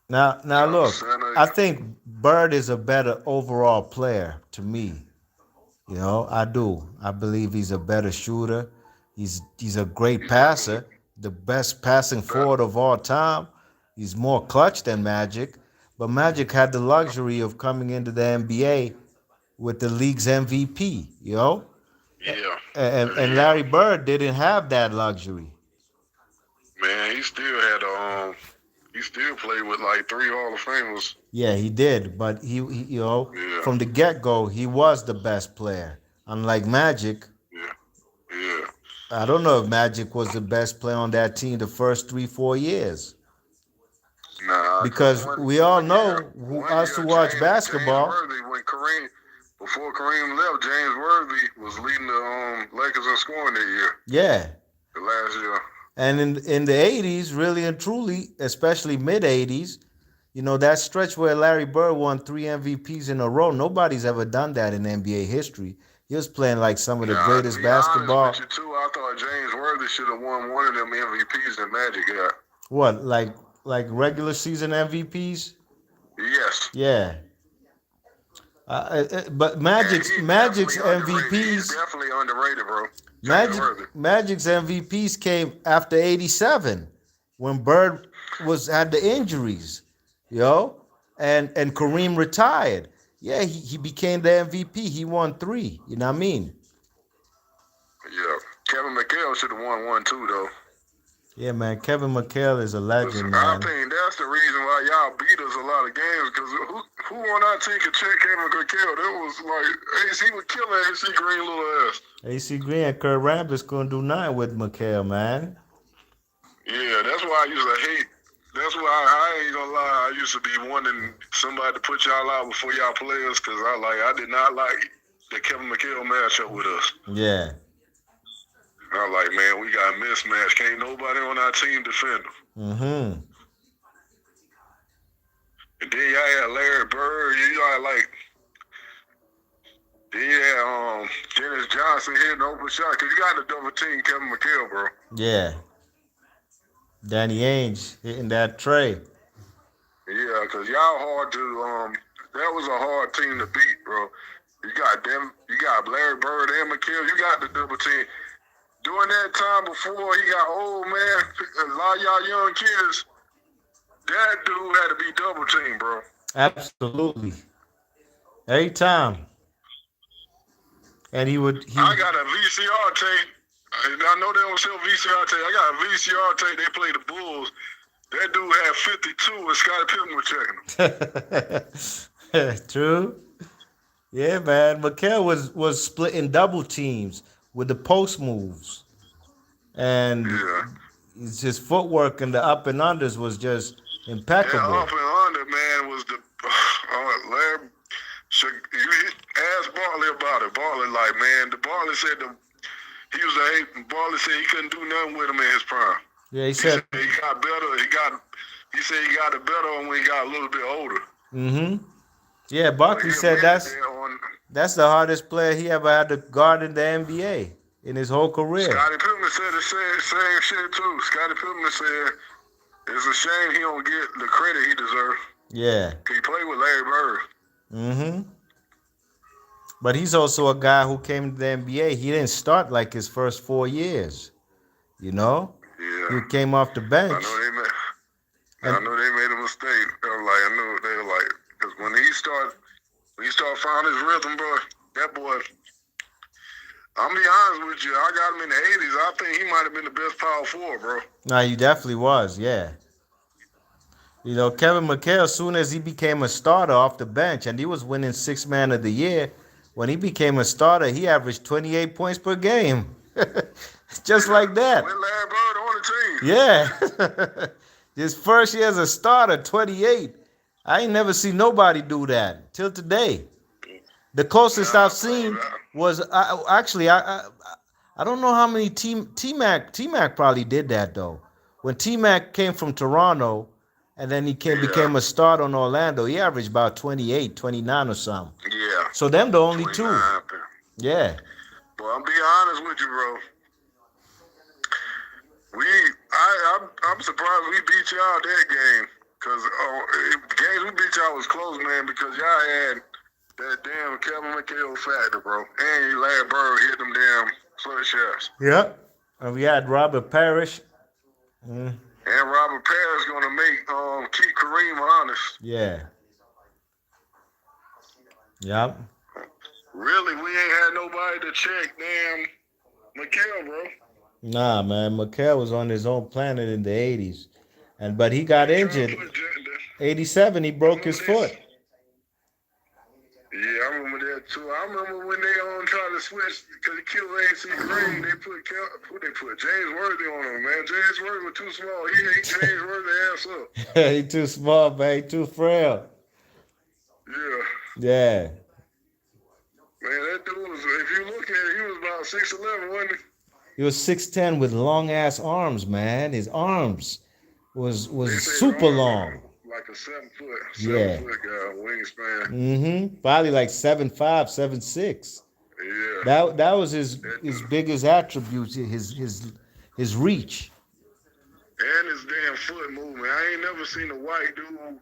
Now Yeah. look, Center. I think Bird is a better overall player to me. I do. I believe he's a better shooter. He's a great He's definitely passer, the best passing better. forward of all time. He's more clutch than Magic, But Magic had the luxury of coming into the NBA with the league's MVP, you know? Yeah, And yeah. Larry Bird didn't have that luxury. Man, he still played with like 3 Hall of Famers. Yeah, he did, but Yeah, from the get-go, he was the best player. Unlike Magic, yeah, yeah. I don't know if Magic was the best player on that team the first 3, 4 years. Nah, cause Because we all know one us who year watch James basketball. Worthy when Kareem before Kareem left, James Worthy was leading the Lakers in scoring that year, Yeah. the last year. And in the 80s, really and truly, especially mid 80s, that stretch where Larry Bird won 3 MVPs in a row, nobody's ever done that in NBA history. He was playing like some of the Now, to greatest be honest with basketball. you too, I thought James Worthy should have won one of them MVPs that Magic got. What, like regular season MVPs? Yes. Yeah. But And Magic's he's Magic's definitely underrated. He's MVPs definitely underrated, bro. James Magic Worthy. Magic's MVPs came after '87 when Bird was had the injuries, and Kareem retired. Yeah, he became the MVP. He won 3. You know what I mean? Yeah. Kevin McHale should have won one too, though. Yeah, man. Kevin McHale is a legend, I man. think that's the reason why y'all beat us a lot of games, because who on our team could check Kevin McHale? That was like, AC would kill that AC Green little ass. AC Green and Kurt Rambis couldn't do nothing with McHale, man. Yeah, that's why I used to hate. That's why I ain't gonna lie. I used to be wanting somebody to put y'all out before y'all players, because I did not like the Kevin McHale matchup with us. Yeah. I was like, man, we got a mismatch. Can't nobody on our team defend him. Mm-hmm. And then y'all had Larry Bird. Then you had Dennis Johnson hitting open shot, because you got to double team Kevin McHale, bro. Yeah. Danny Ainge hitting that tray. Yeah, because y'all hard to that was a hard team to beat, bro. You got them. You got Larry Bird and McHale. You got the double team. During that time before he got old, man, a lot of y'all young kids, that dude had to be double teamed, bro. Absolutely. Every time. And I got a VCR tape. And I know they don't sell VCR tape. I got a VCR tape. They played the Bulls. That dude had 52 and Scottie Pippen was checking him. True. Yeah, man. McHale was splitting double teams with the post moves. And Yeah. his footwork and the up and unders was just That impeccable. up and under, man, was the Larry. You ask Bartley about it. Bartley, like, man, Bartley said he was a hate. Bartley said he couldn't do nothing with him in his prime. Yeah, He said he got better. He said he got it better when he got a little bit older. Mm-hmm. Yeah, Barkley He said admitted that on that's the hardest player he ever had to guard in the NBA in his whole career. Scottie Pippen said the same shit too. Scottie Pippen said it's a shame he don't get the credit he deserves. Yeah. He played with Larry Bird. Mm-hmm. But he's also a guy who came to the NBA. He didn't start like his first 4 years. Yeah. He came off the bench. I know they made a mistake. They were like, because when he started finding his rhythm, bro, that boy. I'm be honest with you. I got him in the '80s. I think he might have been the best power forward, bro. No, he definitely was. Yeah. Kevin McHale, as soon as he became a starter off the bench, and he was winning Sixth Man of the Year, when he became a starter, he averaged 28 points per game. Just like that. With Larry Bird on the team. Yeah. His first year as a starter, 28. I ain't never seen nobody do that till today. The closest I've seen was I don't know how many T-Mac probably did that though. When T-Mac came from Toronto and then he became a starter on Orlando, he averaged about 28, 29 or something. Yeah. So them the only two. Yeah. But I'm being honest with you, bro. I'm surprised we beat y'all that game. Because games we beat y'all was close, man, because y'all had that damn Kevin McHale factor, bro. And Larry Bird hit them damn clutch shots. Yep. And we had Robert Parrish. And Robert Parrish going to keep Kareem honest. Yeah. Yep. Really, we ain't had nobody to check damn Mikael, bro. Nah, man. McHale was on his own planet in the 80s. But he got They trying to injured. put 87, he I broke his remember this. foot. Yeah, I remember that too. I remember when they tried to switch because he killed AC Green. They put who they put James Worthy on him, man. James Worthy was too small. He ate James Worthy ass up. He too small, man. He too frail. Yeah, Yeah. man, that dude was. If you look at it, he was about 6'11", wasn't he? He was 6'10" with long ass arms, man. His arms They was say his super arm long. like a seven Yeah. foot guy, wingspan. Probably like 7'5", 7'6". Yeah, That was that his dude. biggest attribute, his reach. And his damn foot movement. I ain't never seen a white dude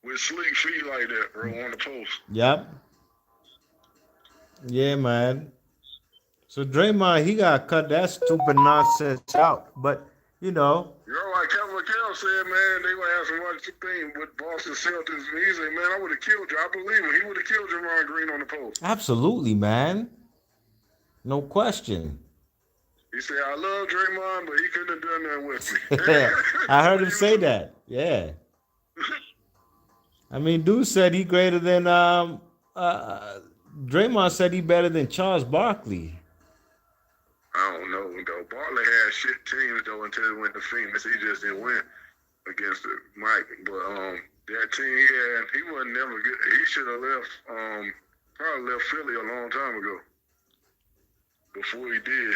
with sleek feet like that, bro, on the post. Yep. Yeah, man. So Draymond, he got cut that stupid nonsense out. But you know, You know, like Kevin McHale said, man, they gonna have some other thing with Boston Celtics. And he said, man, I would have killed you. I believe him. He would have killed Draymond Green on the post. absolutely, man. No question. He said, I love Draymond, but he couldn't have done that with me. I heard him say that. Yeah. I mean, dude said he greater than Draymond said he better than Charles Barkley. I don't know, though. Bartley had shit teams, though, until he went to Phoenix. He just didn't win against Mike. But that team he had, he wasn't never good. He should have left, probably left Philly a long time ago before he did.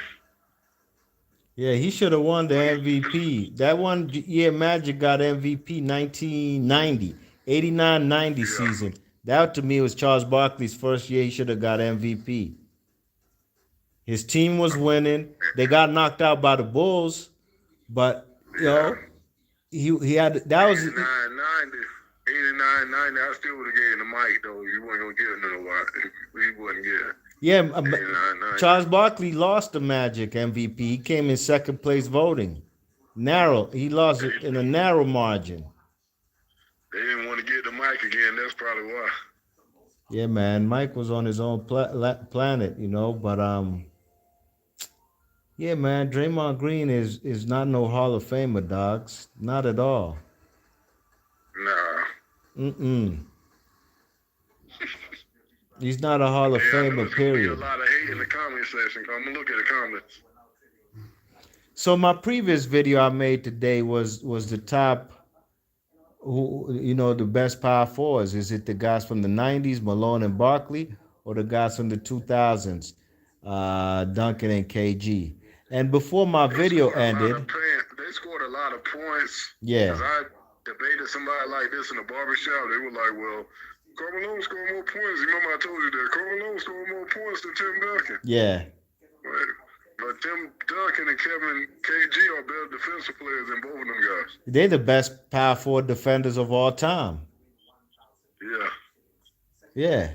Yeah, he should have won the MVP. That one year Magic got MVP 1990, 89-90 Yeah. season. That to me was Charles Barkley's first year he should have got MVP. His team was winning. They got knocked out by the Bulls, but you Yeah. know, he had that was 89-90, I still would have gave him the mic, though. You weren't going to get it to nobody. He wouldn't get it. yeah. 89-90. Charles Barkley lost the Magic MVP. He came in second place voting. Narrow. He lost it in a narrow margin. They didn't want to get the mic again. That's probably why. Yeah, man. Mike was on his own planet, you know. But yeah, man. Draymond Green is not no Hall of Famer, dogs. Not at all. Nah. Mm-mm. He's not a Hall of Yeah, I know Famer. there's going to be a Period. lot of hate in the comment section. I'm going to look at the comments. So my previous video I made today was the top, who you know, the best power forwards. Is it the guys from the '90s, Malone and Barkley, or the guys from the 2000s, Duncan and KG? And before my video ended, They scored a lot of points. yeah, Because I debated somebody like this in a barbershop. They were like, well, Carmelo scored more points. You remember I told you that Carmelo scored more points than Tim Duncan. yeah, But Tim Duncan and Kevin KG are better defensive players than both of them guys. they're the best power forward defenders of all time. Yeah. Yeah.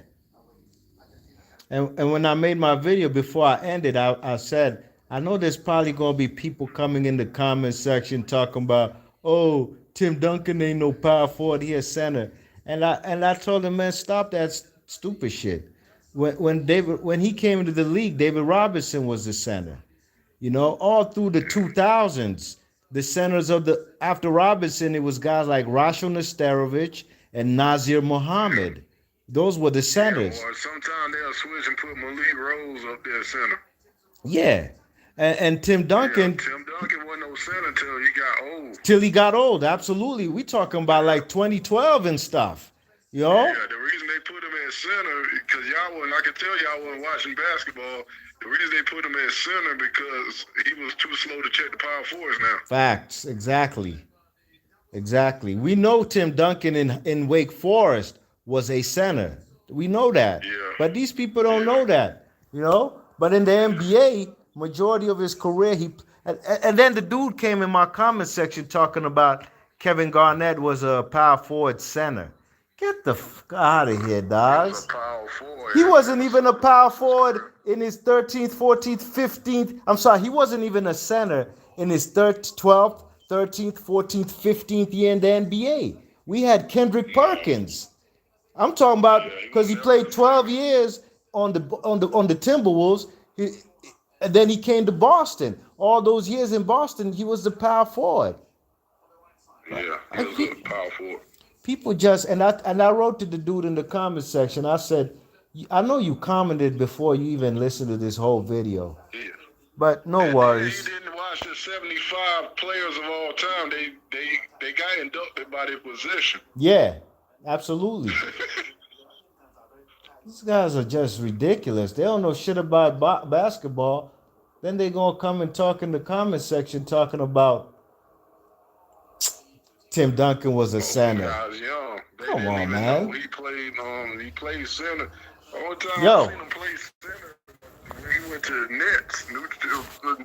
And when I made my video before I ended, I said, I know there's probably gonna be people coming in the comment section talking about, oh, Tim Duncan ain't no power forward, he a center. And I told him, man, stop that stupid shit. When he came into the league, David Robinson was the center. You know, all through the 2000s, the centers of the after Robinson, it was guys like Rashon Nesterovich and Nazir Muhammad. Those were the centers. Yeah, or sometimes they'll switch and put Malik Rose up there center. Yeah. And Tim Duncan, Yeah, Tim Duncan wasn't no center until he got old. till he got old. Absolutely. We talking about like 2012 and stuff. You know? Yeah, the reason they put him at center, because y'all wasn't, I can tell y'all wasn't watching basketball. The reason they put him at center because he was too slow to check the power forwards now. Facts. Exactly. Exactly. We know Tim Duncan in Wake Forest was a center. We know that. Yeah. But these people don't know that, you know? But in the NBA, majority of his career, and then the dude came in my comment section talking about Kevin Garnett was a power forward center. Get the fuck out of here, He dogs. was a power forward. He wasn't even a power forward in his 13th, 14th, 15th. I'm sorry, he wasn't even a center in his 12th, 13th, 14th, 15th year in the NBA. We had Kendrick Perkins. I'm talking about Yeah, he because was he definitely played a 12 senior. years on the Timberwolves. And then he came to Boston. All those years in Boston, he was the power forward. Yeah, he I was think a power forward. people just and I wrote to the dude in the comment section. I said, I know you commented before you even listened to this whole video, Yeah. but no And then he worries. didn't watch the 75 players of all time. They got inducted by their position. Yeah, absolutely. These guys are just ridiculous. They don't know shit about basketball. Then they gonna come and talk in the comment section talking about Tim Duncan was a Most of them center. guys young. They Come didn't on, even know man. he played center. The only time I Yo, seen him play center when he went to the Nets,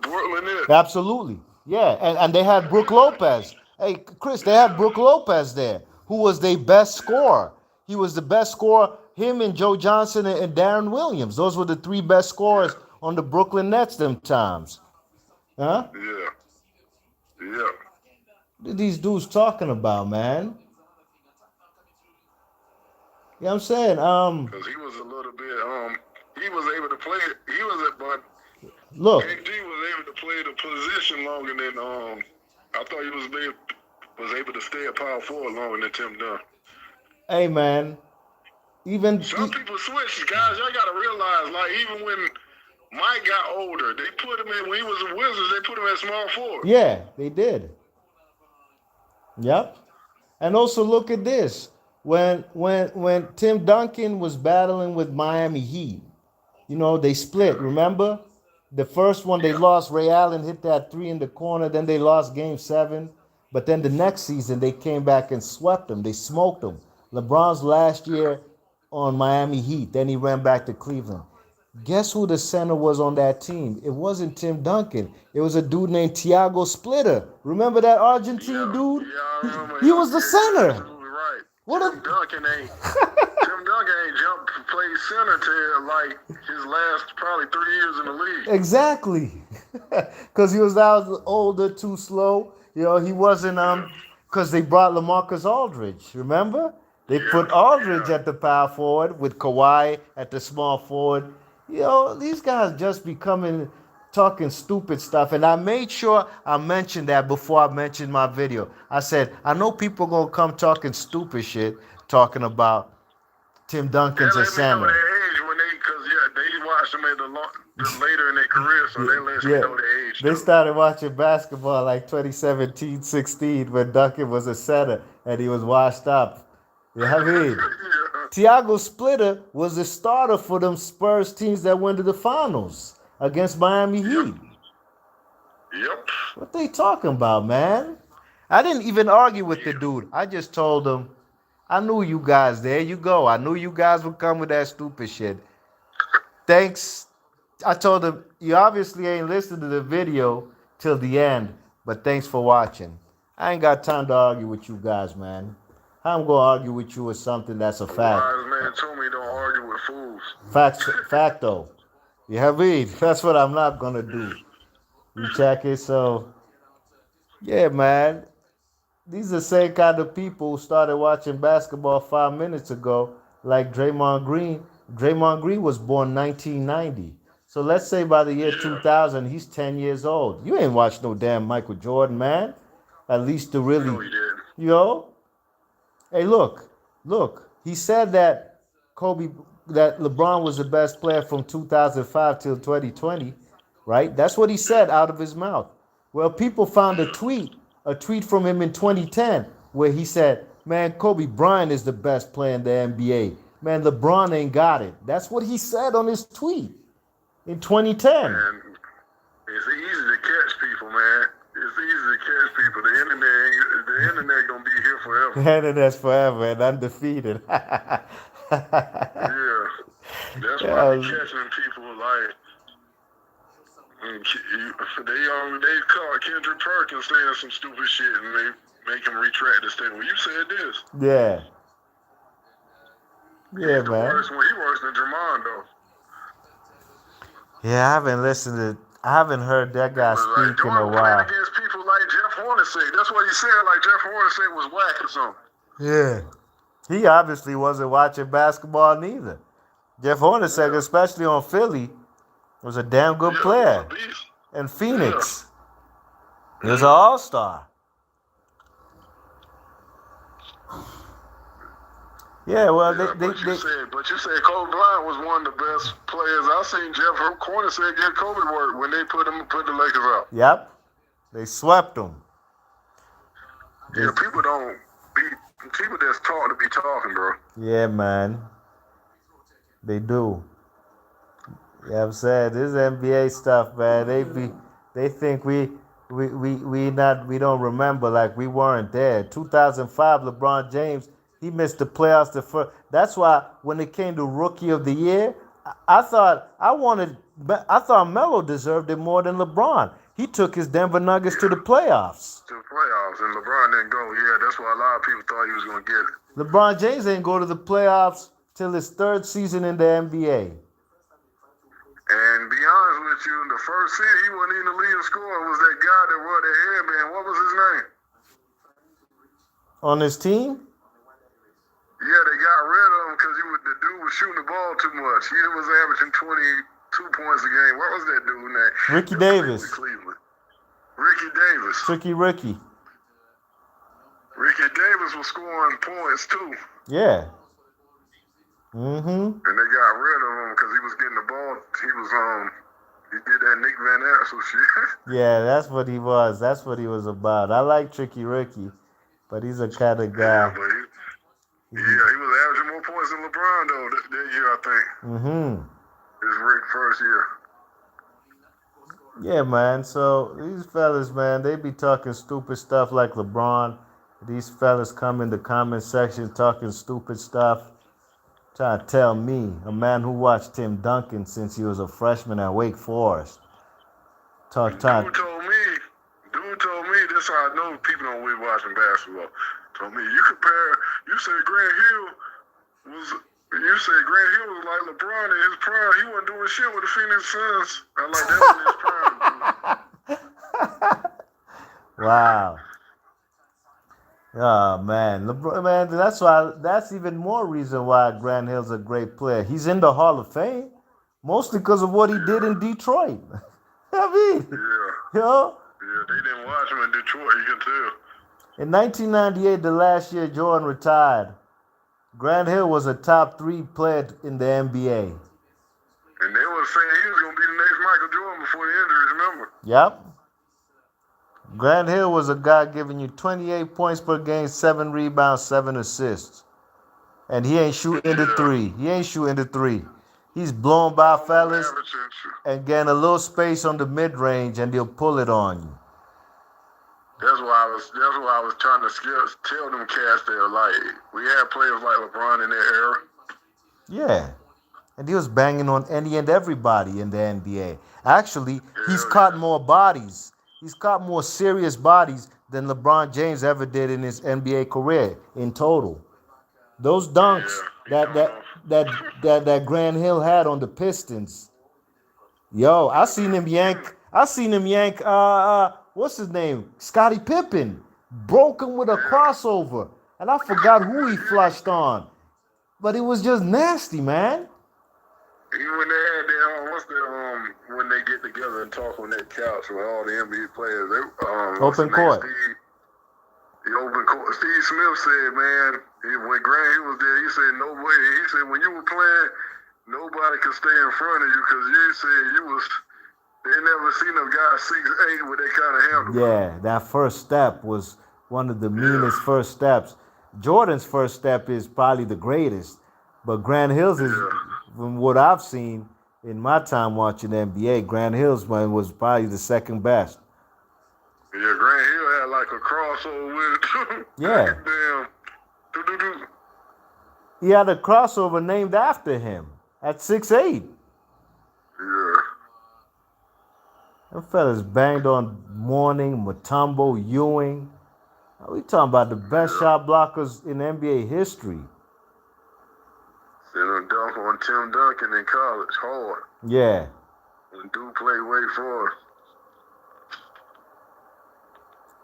Brooklyn Nets. absolutely. Yeah, and they had Brooke Lopez. Hey, Chris, they had Yeah, Brooke Lopez there, who was their best yeah, scorer. He was the best scorer. Him and Joe Johnson and Darren Williams. Those were the three best scorers yeah, on the Brooklyn Nets them times. Huh? yeah, yeah. What are these dudes talking about, man? You know what I'm saying? Because he was a little bit, he was able to play it. But Look, KD was able to play the position longer than, I thought he was able to stay at power forward longer than Tim Dunn. hey man, even Some people switch, guys. Y'all got to realize, like, even when Mike got older, they put him in, when he was a Wizards, they put him at small forward. yeah, they did. Yep. And also look at this. When Tim Duncan was battling with Miami Heat, they split. Yeah, Remember? The first one they yeah, lost. Ray Allen hit that three in the corner. Then they lost game 7. But then the next season they came back and swept them. They smoked them. LeBron's last year on Miami Heat. Then he ran back to Cleveland. Guess who the center was on that team? It wasn't Tim Duncan. It was a dude named Thiago Splitter. Remember that Argentine yeah, dude? yeah, I He, remember he him. was the Yeah, you're center. absolutely right. What a Tim Duncan ain't jumped to play center till like his last probably 3 years in the league. exactly. Because he was now older, too slow. He wasn't Yeah, because they brought LaMarcus Aldridge. Remember? They yeah, put Aldridge yeah. at the power forward with Kawhi at the small forward. These guys just becoming talking stupid stuff. And I made sure I mentioned that before I mentioned my video. I said, I know people gonna come talking stupid shit, talking about Tim They Duncan's a let me know center. their age when cause yeah, they watched them at later in their career, so they let me Yeah, know their age they too. started watching basketball like 2017, 16 when Duncan was a center and he was washed up. I mean, Yeah, Thiago Splitter was the starter for them Spurs teams that went to the finals against Miami yep, Heat. yep. What they talking about, man? I didn't even argue with the Yeah. dude. I just told him, I knew you guys. There you go. I knew you guys would come with that stupid shit. Thanks. I told him, you obviously ain't listened to the video till the end, but thanks for watching. I ain't got time to argue with you guys, man. How I'm gonna argue with you with something that's a A fact. wise man told me don't argue with fools. Facto. You have it. That's what I'm not gonna do. You check it. So yeah, man. These are the same kind of people who started watching basketball 5 minutes ago, like Draymond Green. Draymond Green was born 1990. So let's say by the year Yeah, 2000, he's 10 years old. You ain't watched no damn Michael Jordan, man. At least to really, no, he didn't. you know? Hey, look. He said that that LeBron was the best player from 2005 till 2020, right? That's what he said out of his mouth. Well, people found Yeah, a tweet from him in 2010 where he said, "Man, Kobe Bryant is the best player in the NBA. Man, LeBron ain't got it." That's what he said on his tweet in 2010. man, it's easy to catch people, man. It's easy to catch people. The internet gonna be here forever. And that's forever and undefeated. Yeah, that's why I be Yeah, catching people like. They caught Kendrick Perkins saying some stupid shit and they make him retract the statement. Well, you said this. yeah, yeah, He's the man. worst one. He worse than Draymond though. Yeah, I haven't listened to. I haven't heard that It guy was like speak in a Jordan playing while. against people like Jeff Hornacek. That's what he said. Like Jeff Hornacek was whack or something. Yeah. He obviously wasn't watching basketball neither. Jeff Hornacek, Yeah. especially on Philly, was a damn good Yeah, he was a player. beast. And Yeah. Phoenix, he was an all-star. Yeah, well, Yeah, but you said Kobe Bryant was one of the best players. I seen Jeff Hornacek get Kobe work when they put the Lakers out. yep, they swept him. Yeah, people that's taught to be talking, bro. Yeah, man, they do. Yeah, I'm saying this NBA stuff, man. They think we don't remember like we weren't there. 2005, LeBron James, he missed the playoffs the first. That's why when it came to Rookie of the Year, I thought Melo deserved it more than LeBron. He took his Denver Nuggets to the playoffs. To the playoffs, and LeBron didn't go. Yeah, that's why a lot of people thought he was gonna get it. LeBron James ain't go to the playoffs till his third season in the NBA. And be honest with you, the first season he wasn't even the leading scorer. Was that guy that wore the headband? What was his name? On his team? Yeah, they got rid of him because the dude was shooting the ball too much. He was averaging 22 points a game. What was that dude's name? Ricky Davis. Cleveland. Ricky Davis. Tricky Ricky. Ricky Davis was scoring points too. Yeah. Mm-hmm. And they got rid of him because he was getting the ball. He did that Nick Van Exel shit. Yeah, that's what he was. That's what he was about. I like Tricky Ricky, but he's a kind of guy. He was averaging more points than LeBron though that year, I think. Mm-hmm. His first year. Yeah, man. So these fellas, man, they be talking stupid stuff like LeBron. These fellas come in the comment section talking stupid stuff. Trying to tell me, a man who watched Tim Duncan since he was a freshman at Wake Forest. Dude told me, this how I know people don't be watching basketball. Told me, you said Grant Hill was like LeBron in his prime. He wasn't doing shit with the Phoenix Suns. I like that in his prime. Wow. Oh man, LeBron, man, that's even more reason why Grant Hill's a great player. He's in the Hall of Fame, mostly because of what he did in Detroit. I mean, you know? Yeah, they didn't watch him in Detroit, you can tell. In 1998, the last year Jordan retired, Grant Hill was a top 3 player in the NBA. And they were saying he was going to be the next Michael Jordan before the injuries, remember? Yep. Grant Hill was a guy giving you 28 points per game, 7 rebounds, 7 assists. And he ain't shooting the 3. He ain't shooting the 3. He's blowing by fellas and getting a little space on the mid-range, and they'll pull it on you. That's why I was trying to tell them cats there, like, we had players like LeBron in their era. Yeah. And he was banging on any and everybody in the NBA. Actually, he's caught more bodies. He's caught more serious bodies than LeBron James ever did in his NBA career in total. Those dunks that Grant Hill had on the Pistons. Yo, I seen him yank what's his name? Scottie Pippen. Broke him with a crossover. And I forgot who he flushed on. But it was just nasty, man. Even when they had their, when they get together and talk on that couch with all the NBA players, open court. Steve Smith said, man, when Grant Hill was there, he said, no way. He said, when you were playing, nobody could stay in front of you because you said they never seen a guy 6'8" with that kind of handle. Yeah, that first step was one of the meanest first steps. Jordan's first step is probably the greatest, but Grant Hill's is, from what I've seen in my time watching the NBA, Grant Hill's one was probably the second best. Yeah, Grant Hill had like a crossover with it. Yeah. Damn. He had a crossover named after him at 6'8". Yeah. Them fellas banged on Mourning, Mutombo, Ewing. We talking about the best shot blockers in NBA history. Seen him dunk on Tim Duncan in college, hard. Yeah. When dude played Wake Forest.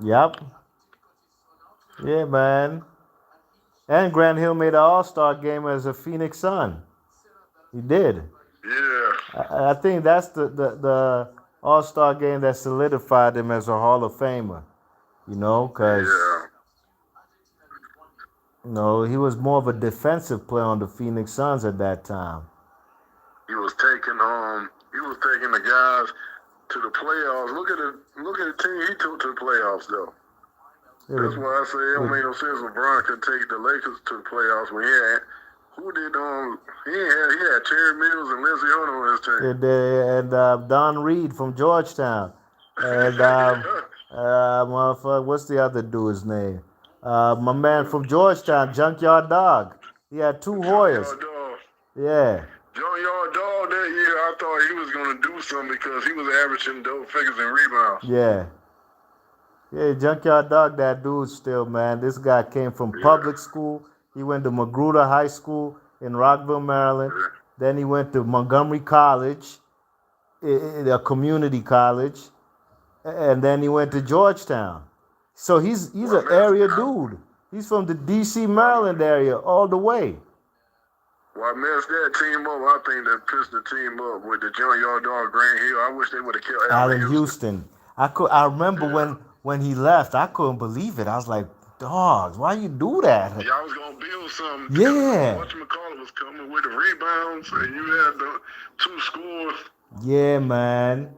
Yep. Yeah, man. And Grant Hill made an All-Star game as a Phoenix Sun. He did. Yeah, I think that's the All-Star game that solidified him as a Hall of Famer. Because yeah. he was more of a defensive player on the Phoenix Suns at that time. He was taking the guys to the playoffs. Look at the team he took to the playoffs though. It That's was, why I say it don't it, make no sense LeBron could take the Lakers to the playoffs when he had who did he had Terry Mills and Lindsey Hunter on his team. and Don Reed from Georgetown, and motherfucker, what's the other dude's name? My man from Georgetown, Junkyard Dog. He had two Hoyas. Junkyard Dog. Yeah, Junkyard Dog that year, I thought he was gonna do something because he was averaging double figures in rebounds. yeah. Yeah, Junkyard Dog, that dude still, man. This guy came from Yeah, public school. He went to Magruder High School in Rockville, Maryland. yeah. Then he went to Montgomery College, a community college, and then he went to Georgetown. So he's Well, an man, area dude. He's from the D.C. well, Maryland area all the way. well, I messed that team up. I think that pissed the team up with the Junkyard Dog Grant Hill. I wish they would have kept Allen Allen Houston. Houston. I remember Yeah. when he left, I couldn't believe it. I was like, dogs, why you do that? Y'all was gonna build something Yeah. because whatchamacallit was coming with the rebounds and you had the two scores. Yeah, man.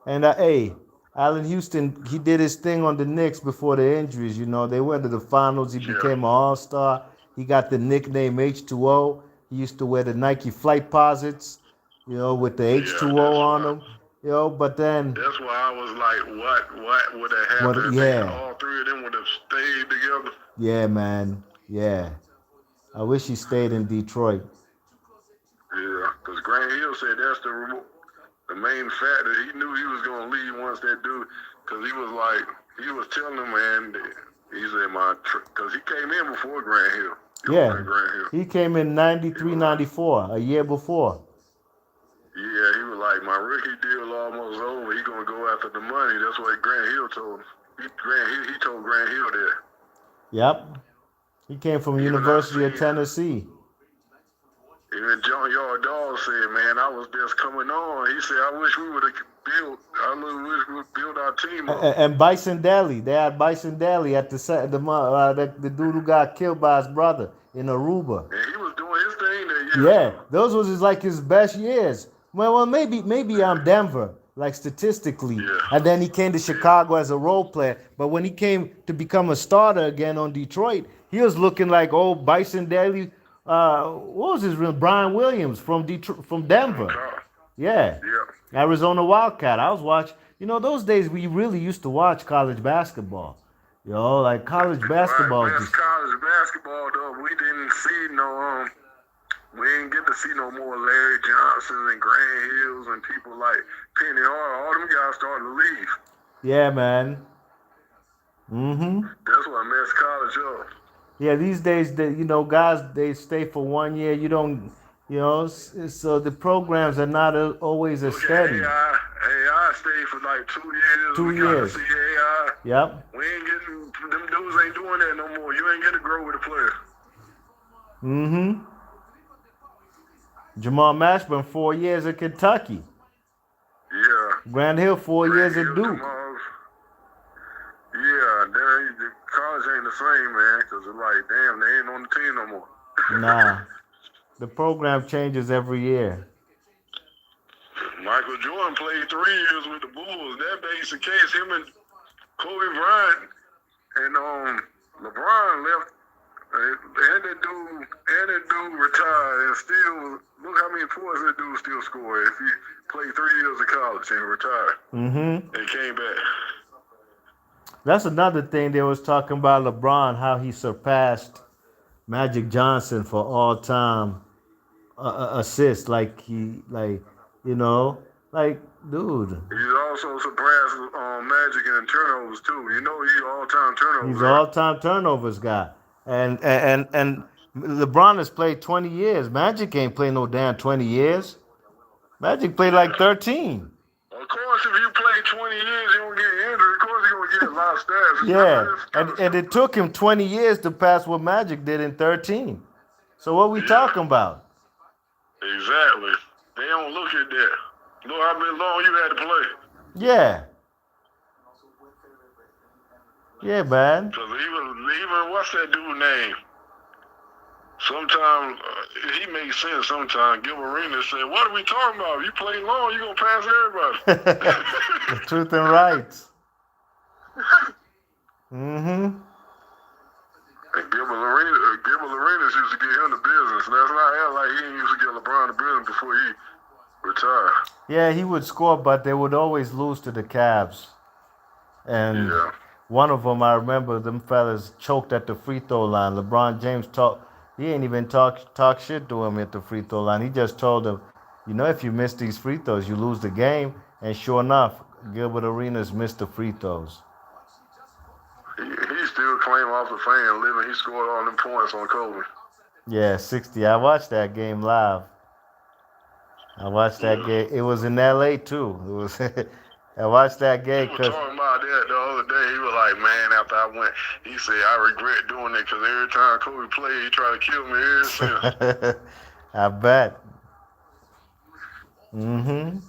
And hey, Allen Houston, he did his thing on the Knicks before the injuries. They went to the finals. He Yeah, became an All-Star. He got the nickname H2O. He used to wear the Nike flight posits, with the yeah, H2O on them. But then, that's why I was like, what would have what? happened if Yeah, all three of them would have stayed together? yeah, man, yeah. I wish he stayed in Detroit. Yeah, because Grant Hill said that's the main factor. He knew he was gonna leave once that dude, because he was telling him, man, he said because he came in before Grant Hill. He was Yeah, like Grant Hill. he came in He 93, was 94, a year before. Yeah, he was like, my rookie deal almost over. He gonna go after the money. That's what Grant Hill told him. He told Grant Hill that. Yep, he came from Even I University of seen, Tennessee. even Junkyard Dog said, man, I was just coming on. He said, I wish we would have wish we would build our team up. And Bison Deli, they had Bison Deli at the dude who got killed by his brother in Aruba. And he was doing his thing that year Yeah, too. those was his best years. Well, maybe Denver, like statistically, Yeah, and then he came to yeah, Chicago as a role player. But when he came to become a starter again on Detroit, he was looking like old Bison Deli. What was his real? Brian Williams from Detroit, from from Denver. Carl. Yeah, Yeah. Arizona Wildcat. I was watching. Those days we really used to watch college basketball. Like college Right, basketball best just college basketball though. We didn't get to see no more Larry Johnsons and Grant Hills and people like Penny Hardaway. All them guys started to leave. yeah, man. Mm-hmm. That's what messed college up. Yeah, these days, guys, they stay for 1 year. You don't, so the programs are not always as Look at steady. AI. AI stayed for like 2 years. Two We got to years. see AI. Yep. We ain't getting them dudes ain't doing that no more. You ain't get to grow with a player. Mm-hmm. Jamal Mashburn, 4 years at Kentucky. Yeah. Grant Hill, 4 years Grant at Hill, Duke. Jamal's. Yeah, the college ain't the same, man. Cause it's like, damn, they ain't on the team no more. Nah, the program changes every year. Michael Jordan played 3 years with the Bulls. That basic case, him and Kobe Bryant and LeBron left. And that dude retired and still look how many points that dude still scored. If he played 3 years of college and retired Mm-hmm. and came back. That's another thing they was talking about LeBron, how he surpassed Magic Johnson for all-time assists. Like dude, He's also surpassed Magic in turnovers too. You know he's all-time turnovers. he's an all-time turnovers guy. And LeBron has played 20 years. Magic ain't played no damn 20 years. Magic played like 13. Of course, if you play 20 years, you don't get injured. Of course, you're gonna get a lot of stats. Yeah, It's kind and of and it stupid. took him 20 years to pass what Magic did in 13. So what we Yeah, talking about? exactly. They don't look at that. Look how many long you had to play. Yeah, yeah, man. Cause even what's that dude name? Sometimes he makes sense. Sometimes Gil Arena said, "What are we talking about? You play long, you gonna pass everybody." The truth and rights. Mm-hmm. And Gilbert Arenas used to get him the business. That's not him like he didn't used to get LeBron the business before he retired. Yeah, he would score, but they would always lose to the Cavs. And Yeah. one of them, I remember them fellas choked at the free throw line. LeBron James talk. He ain't even talk shit to him at the free throw line. He just told him, you know, if you miss these free throws, you lose the game. And sure enough, Gilbert Arenas missed the free throws. He still claim off the fan living. He scored all them points on Kobe. Yeah, 60. I watched that game live. I watched that Yeah. game. It was in L.A. too. It was. I watched that He game was because talking about that the other day. He was like, man, after I went, he said, I regret doing it because every time Kobe played, he tried to kill me ever since. I bet. Mm-hmm.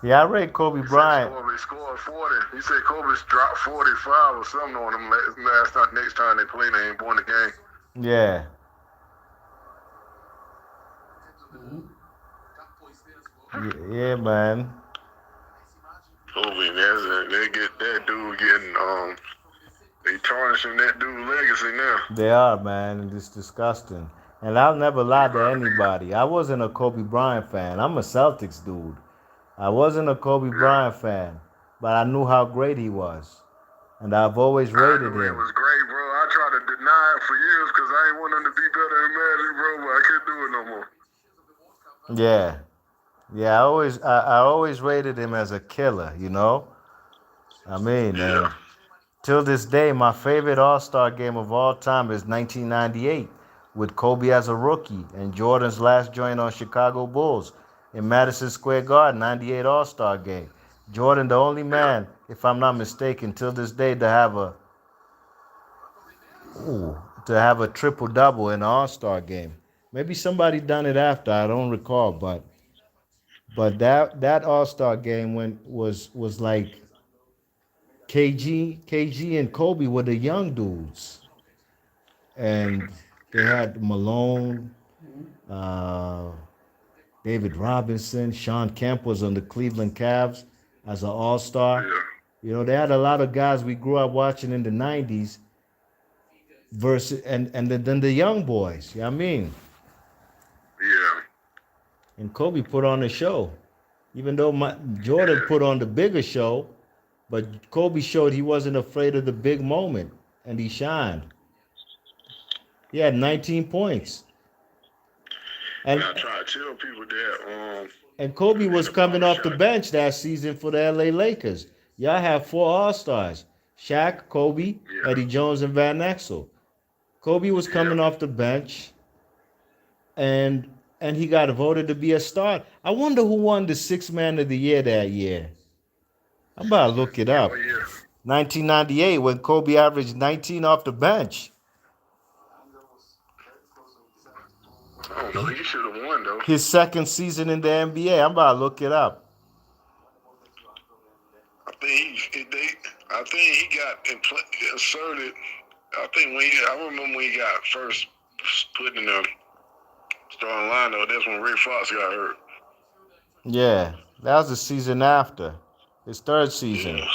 Yeah, I rate Kobe He said Bryant. Kobe scored 40. He said Kobe's dropped 45 or something on them last time. Next time they play, they ain't won the game. Yeah. Yeah, man. Kobe, they get that dude getting they tarnishing that dude's legacy now. They are, man, and it's disgusting. And I'll never He lie to about to be, anybody. I wasn't a Kobe Bryant fan. I'm a Celtics dude. I wasn't a Kobe yeah. Bryant fan, but I knew how great he was, and I've always I rated knew he him. was great, bro. I tried to deny it for years because I ain't want him to be better than Magic, bro, but I can't do it no more. Yeah, yeah. I always rated him as a killer. You know, I mean, Yeah. and till this day, my favorite All Star game of all time is 1998 with Kobe as a rookie and Jordan's last joint on Chicago Bulls in Madison Square Garden, 98 All Star game. Jordan, the only Yeah. man, if I'm not mistaken, till this day ooh, to have a triple double in an All Star game. Maybe somebody done it after, I don't recall, but that All Star game was like KG and Kobe were the young dudes, and they Yeah. had Malone, uh, David Robinson, Sean Kemp was on the Cleveland Cavs as an All Star. Yeah. You know, they had a lot of guys we grew up watching in the '90s versus and then the young boys. You know what I mean? Yeah. And Kobe put on a show, even though Jordan Yeah. put on the bigger show, but Kobe showed he wasn't afraid of the big moment, and he shined. He had 19 points. And And I try to tell people that and Kobe in was the coming off the barbershop. bench that season for the LA Lakers. Y'all have four All Stars: Shaq, Kobe, Yeah. Eddie Jones, and Van Exel. Kobe was Yeah. coming off the bench, and he got voted to be a star. I wonder who won the Sixth Man of the Year that year. I'm about to look it Oh up. yeah. 1998, when Kobe averaged 19 off the bench. I don't know. He should have won though. His second season in the NBA. I'm about to look it up. I think he got inserted. I remember when he got first put in the starting lineup. That's when Ray Fox got hurt. Yeah, that was the season after. His third season. Yeah.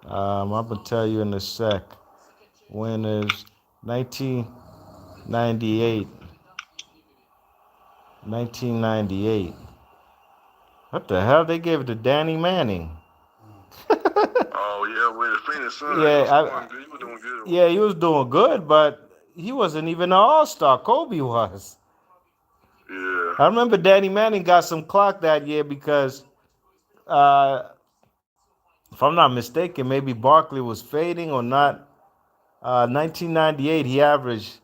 I'm gonna tell you in a sec. When is 1998? 1998. What the hell? They gave it to Danny Manning. Oh yeah, with the Phoenix Suns, he Yeah, was scoring good. He was doing good. yeah, he was doing good, but he wasn't even an All Star. Kobe was. Yeah. I remember Danny Manning got some clock that year because, uh, if I'm not mistaken, maybe Barkley was fading or not. 1998, he averaged.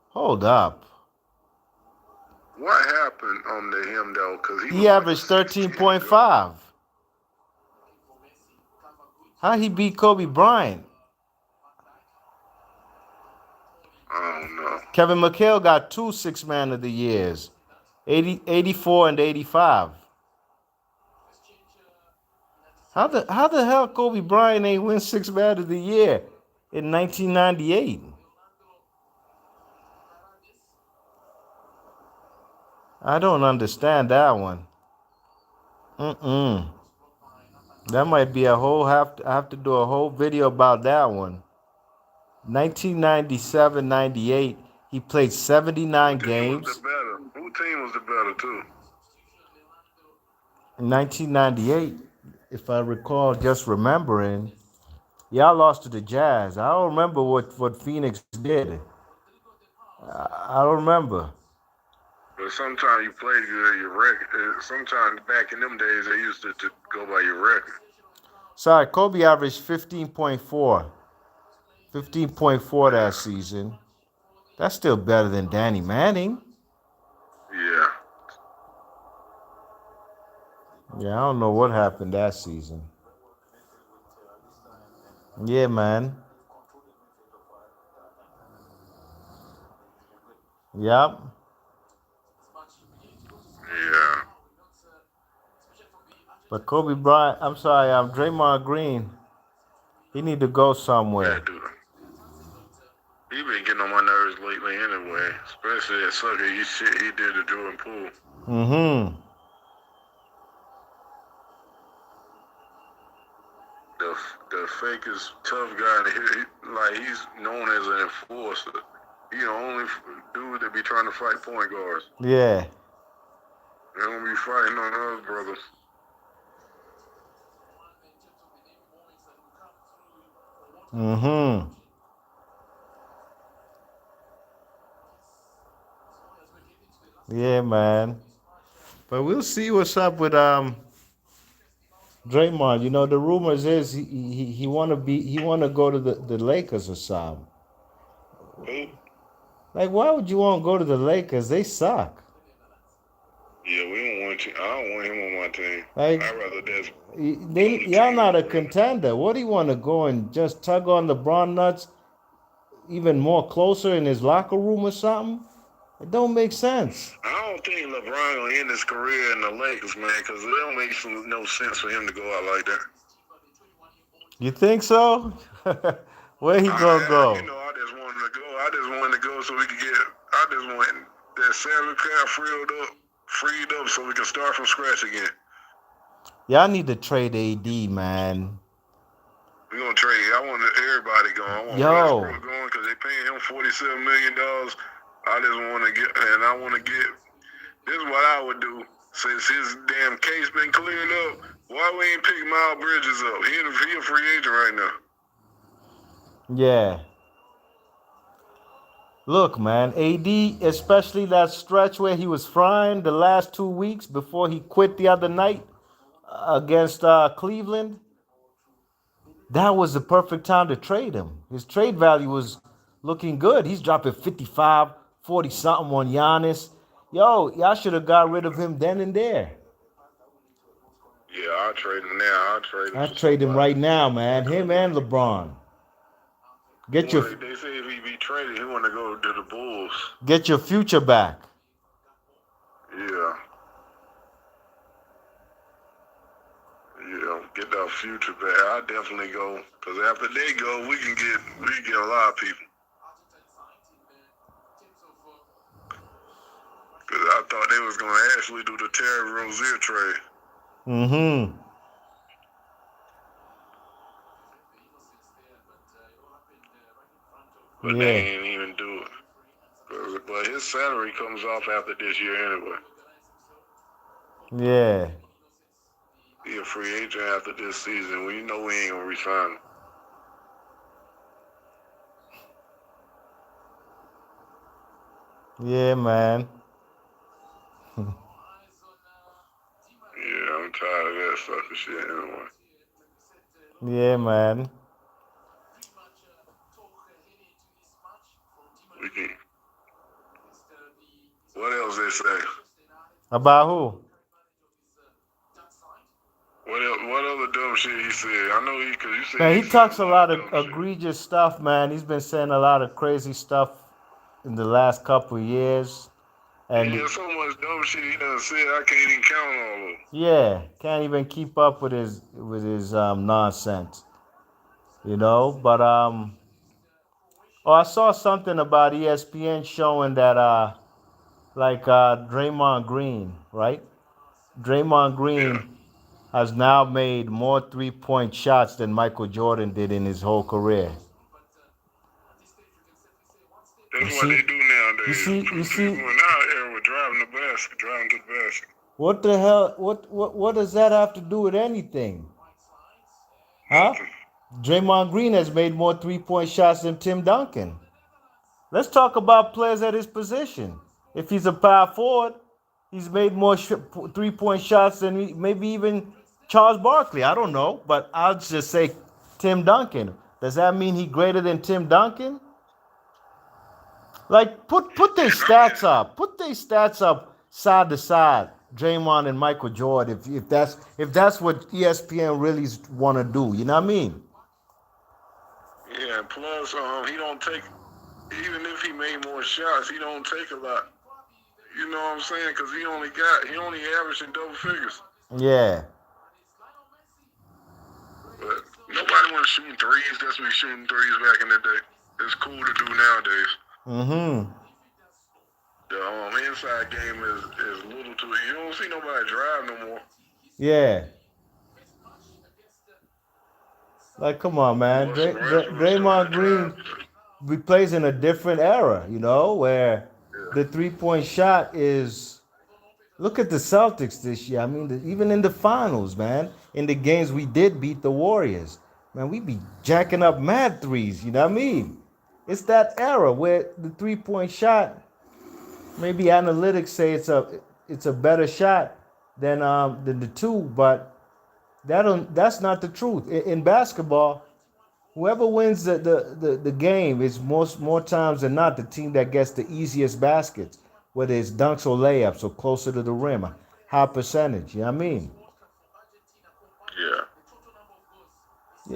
Hold up. What happened to him though? Cause he He was like a averaged 6'10" dude. 13.5. How he beat Kobe Bryant? I don't know. Kevin McHale got 2 6-man of the years, 80, 84 and 85. How the hell Kobe Bryant ain't win 6-man of the year in 1998? I don't understand that one. Mm-mm. That might be a whole I have to do a whole video about that one. 1997, 98, he played 79 Who team was the games. better? Who team was the better too? In 1998, if I recall, just remembering, y'all lost to the Jazz. I don't remember what Phoenix did. I don't remember. But sometimes you played good, your record. Sometimes back in them days, they used to go by your record. Sorry, Kobe averaged 15.4. 15.4 Yeah. that season. That's still better than Danny Manning. Yeah. Yeah, I don't know what happened that season. Yeah, man. Yep. Yeah. But Kobe Bryant, I'm sorry, Draymond Green, he need to go Yeah, somewhere. dude. He been getting on my nerves lately anyway. Especially that sucker shit he did to Jordan Poole. Mm-hmm. The fakest tough guy. He's known as an enforcer. He the only dude that be trying to fight point guards. Yeah. They don't be fighting on other brothers. Mm-hmm. Yeah, man. But we'll see what's up with Draymond. You know, the rumors is he wanna go to the Lakers or something. Who? Like, why would you want to go to the Lakers? They suck. Yeah, we don't want you. I don't want him on my team. Like, I'd rather just go to y'all team not a with him. contender. What do you want to go and just tug on LeBron nuts even more closer in his locker room or something? It don't make sense. I don't think LeBron gonna end his career in the Lakers, man, because it don't make no sense for him to go out like that. You think so? Where he gonna go? I just wanted to go. I just wanted to go so we could get. I just want that salary cap freed up, so we can start from scratch again. Y'all need to trade AD, man. We're gonna trade. I want everybody going. I want Westbrook going because they paying him $47 million. I just want to get, and I want to get. This is what I would do since his damn case been cleared up. Why we ain't pick Miles Bridges up? He a free agent right now. Yeah. Look, man, AD, especially that stretch where he was frying the last 2 weeks before he quit the other night against Cleveland, that was the perfect time to trade him. His trade value was looking good. He's dropping 55, 40 something on Giannis. Yo, y'all should have got rid of him then and there. Yeah, I'll trade him now. I'll trade him I for trade him somebody. right now, man. Him and LeBron. They say if he be traded, he want to go to the Bulls. Get your future back. Yeah. Yeah, get our future back. I definitely go because after they go, we can get a lot of people. Because I thought they was gonna actually do the Terry Rozier trade. Mm-hmm. But they ain't even do it. But his salary comes off after this year anyway. Yeah. He a free agent after this season. We know we ain't gonna resign him. Yeah, man. Yeah, I'm tired of that sucker shit anyway. Yeah, man. We can. What else they say? About who? What other dumb shit he said. I know he, cause you said Man, he he said talks a a lot of lot of dumb shit. egregious stuff, man. He's been saying a lot of crazy stuff in the last couple of years. He And has so much dumb shit he done said I can't even count all of them. yeah, can't even keep up with his nonsense, you know. But oh, I saw something about ESPN showing that Draymond Green, right? Draymond Yeah. Green has now made more 3-point shots than Michael Jordan did in his whole career. You That's what see? they do You nowadays. see? You People see? in our era were driving the basket, driving to the basket. What the hell? What does that have to do with anything? Huh? Nothing. Draymond Green has made more 3-point shots than Tim Duncan. Let's talk about players at his position. If he's a power forward, he's made more 3-point shots than maybe even Charles Barkley. I don't know, but I'll just say Tim Duncan. Does that mean he's greater than Tim Duncan? Like put their Yeah, Duncan. stats up. Put their stats up side to side. Draymond and Michael Jordan. If that's what ESPN really want to do, you know what I mean? Yeah, plus he don't take, even if he made more shots, he don't take a lot. You know what I'm saying? Because he only averaged in double figures. Yeah. But nobody was shooting threes. That's what shooting threes back in the day. It's cool to do nowadays. Mm-hmm. The inside game is little to it. You don't see nobody drive no more. Yeah. Like, come on, man. Russell Westbrook Draymond somebody Green drive. plays in a different era, you know, where Yeah. the 3-point shot is. Look at the Celtics this year. I mean, even in the finals, man, in the games we did beat the Warriors, man, we be jacking up mad threes. You know what I mean? It's that era where the 3-point shot, maybe analytics say it's a better shot than the two, but that's not the truth. In basketball, whoever wins the game is more times than not the team that gets the easiest baskets, whether it's dunks or layups or closer to the rim, a high percentage. You know what I mean? Yeah.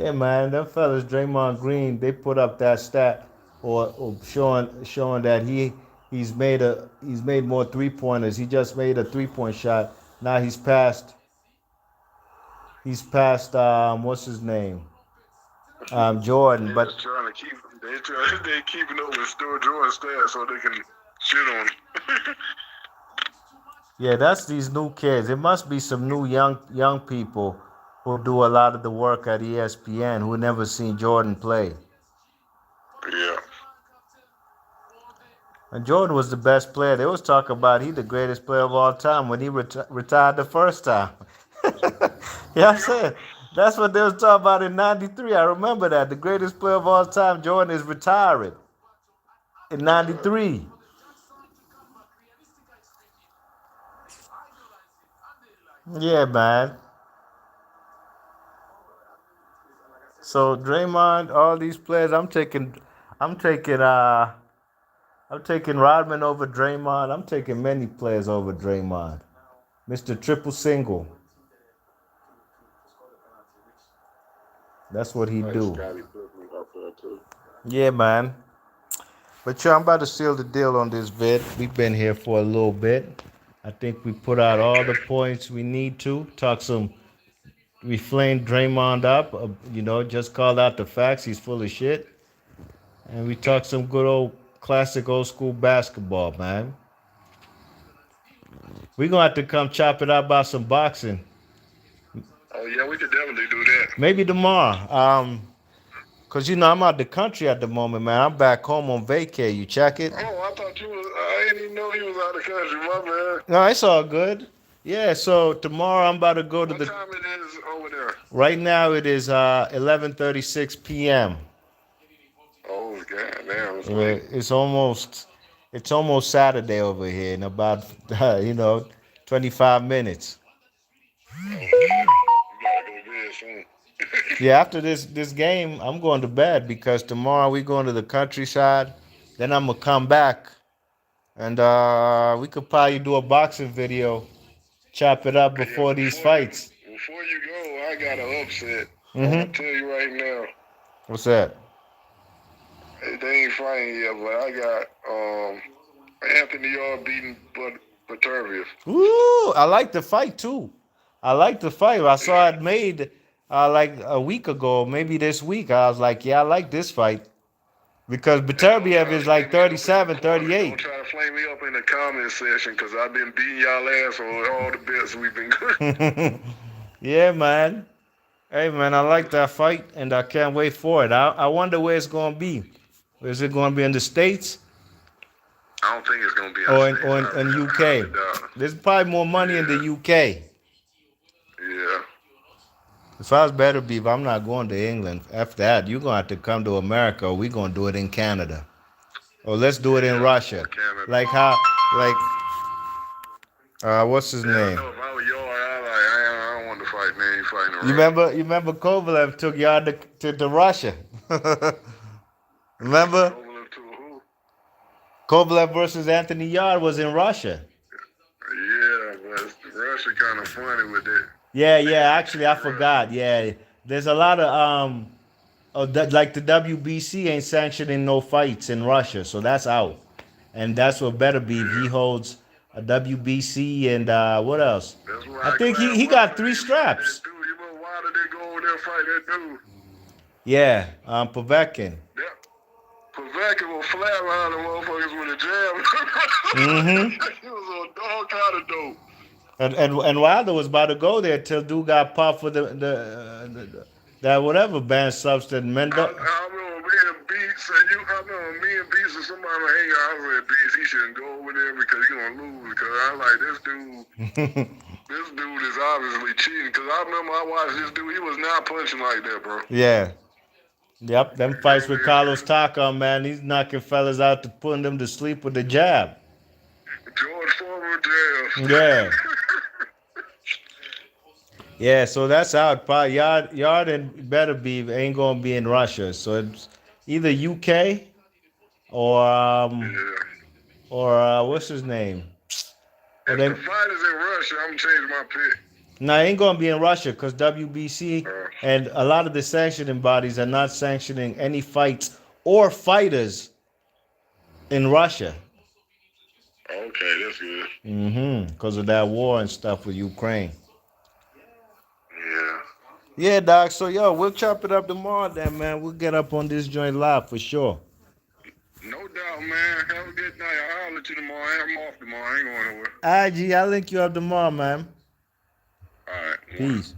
Yeah, man, them fellas, Draymond Green, they put up that stat or showing that he's made more 3-pointers. He just made a 3-point shot. Now he's passed what's his name, Jordan. They But just trying to keep. They keeping up with Stuart Jordan's stats so they can shit on him. yeah, that's these new kids. It must be some new young people who do a lot of the work at ESPN who never seen Jordan play. Yeah. And Jordan was the best player. They was talking about he the greatest player of all time when he retired the first time. Yeah, I'm saying that's what they was talking about in '93. I remember that the greatest player of all time, Jordan, is retiring in '93. Yeah, man. So Draymond, all these players, I'm taking, I'm taking Rodman over Draymond. I'm taking many players over Draymond. Mr. Triple Single. That's what he Like do. Scotty Pippen up there too. Yeah, man. But yeah, I'm about to seal the deal on this vid. We've been here for a little bit. I think we put out all the Okay. points we need to. We flamed Draymond up. Just called out the facts. He's full of shit. And we talked some good old classic old school basketball, man. We're gonna have to come chop it up about some boxing. Oh yeah, we could definitely do that. Maybe tomorrow. Cause I'm out the country at the moment, man. I'm back home on vacay. You check it? Oh, I thought you was. I didn't even know he was out of the country. My man. No, it's all good. Yeah, so tomorrow I'm about to go to What the. time it is over there? Right now it is 11:36 p.m. Oh god damn, it's late. It's almost Saturday over here in about 25 minutes. Oh shit, you gotta go to bed soon. Yeah, after this game, I'm going to bed because tomorrow we going to the countryside. Then I'm gonna come back and we could probably do a boxing video, chop it up Yeah, before these fights. before you go, I I got an upset. I'm gonna Mm-hmm. tell you right now. What's that? They ain't fighting yet, but I got Anthony Yard beating Buttervius. Ooh, I like the fight too. I like the fight. I saw it made like a week ago, maybe this week. I was like, yeah, I like this fight because And don't try Beterbiev to is flame like me up in the 37, corner. Don't 38. try to flame me up in the comment section because I've been beating y'all ass on all the bets we've been good. Yeah, man. Hey, man, I like that fight, and I can't wait for it. I wonder where it's gonna be. Is it gonna be in the States I don't think it's gonna be in the or States. in I UK? highly doubt it. There's probably more money in the Yeah, UK. yeah. If I was better beef, I'm not going to England. After that, you're gonna have to come to America, or we're gonna do it in Canada, or let's do it in Yeah, I'm Russia. going Canada. Like how, like, what's his Yeah, I name? know if I were y'all, I don't want to fight, man. You fighting in You Russia. remember? You remember Kovalev took y'all to Russia. Remember? Kovalev to who? Kovalev versus Anthony Yard was in Russia. Yeah, but Russia kind of funny with it. Yeah, yeah. Actually, I Russia. forgot. Yeah, there's a lot of that. Like the WBC ain't sanctioning no fights in Russia, so that's out. And that's what better be if he Yeah, holds a WBC and what else? that's I why think Clive he got Wilder three didn't fight that straps. dude. You know why did they go over there and fight that dude? Yeah, Povetkin. Yeah. Povetkin will flatline the motherfuckers with a jab. Mm-hmm. He was on all kind of dope. And Wilder was about to go there till dude got popped for the that whatever banned substance. Mendo. I remember me and Beats and you. I remember me and Beats and somebody hang out. I said, Beats, he shouldn't go over there because he's gonna lose. Because I like this dude. This dude is obviously cheating. Because I remember I watched this dude. He was not punching like that, bro. Yeah. Yep. Them fights with Carlos And Taka, man, he's knocking fellas out to putting them to sleep with the jab. George Foreman jabs. Yeah. Yeah, so that's out. Probably Yard and Better Be ain't gonna be in Russia. So it's either UK or Yeah. what's his name? Or If they the fight is in Russia, I'm changing my pick. no, it ain't gonna be in Russia because WBC Uh, and a lot of the sanctioning bodies are not sanctioning any fights or fighters in Russia. okay, that's good. Because of that war and stuff with Ukraine. Yeah. Yeah, Doc. So yo, we'll chop it up tomorrow then, man. We'll get up on this joint live for sure. No doubt, man. Have a good night. I'll holler at you tomorrow. I'm off tomorrow. I ain't going nowhere. IG, I'll link you up tomorrow, man. All right. One. Peace.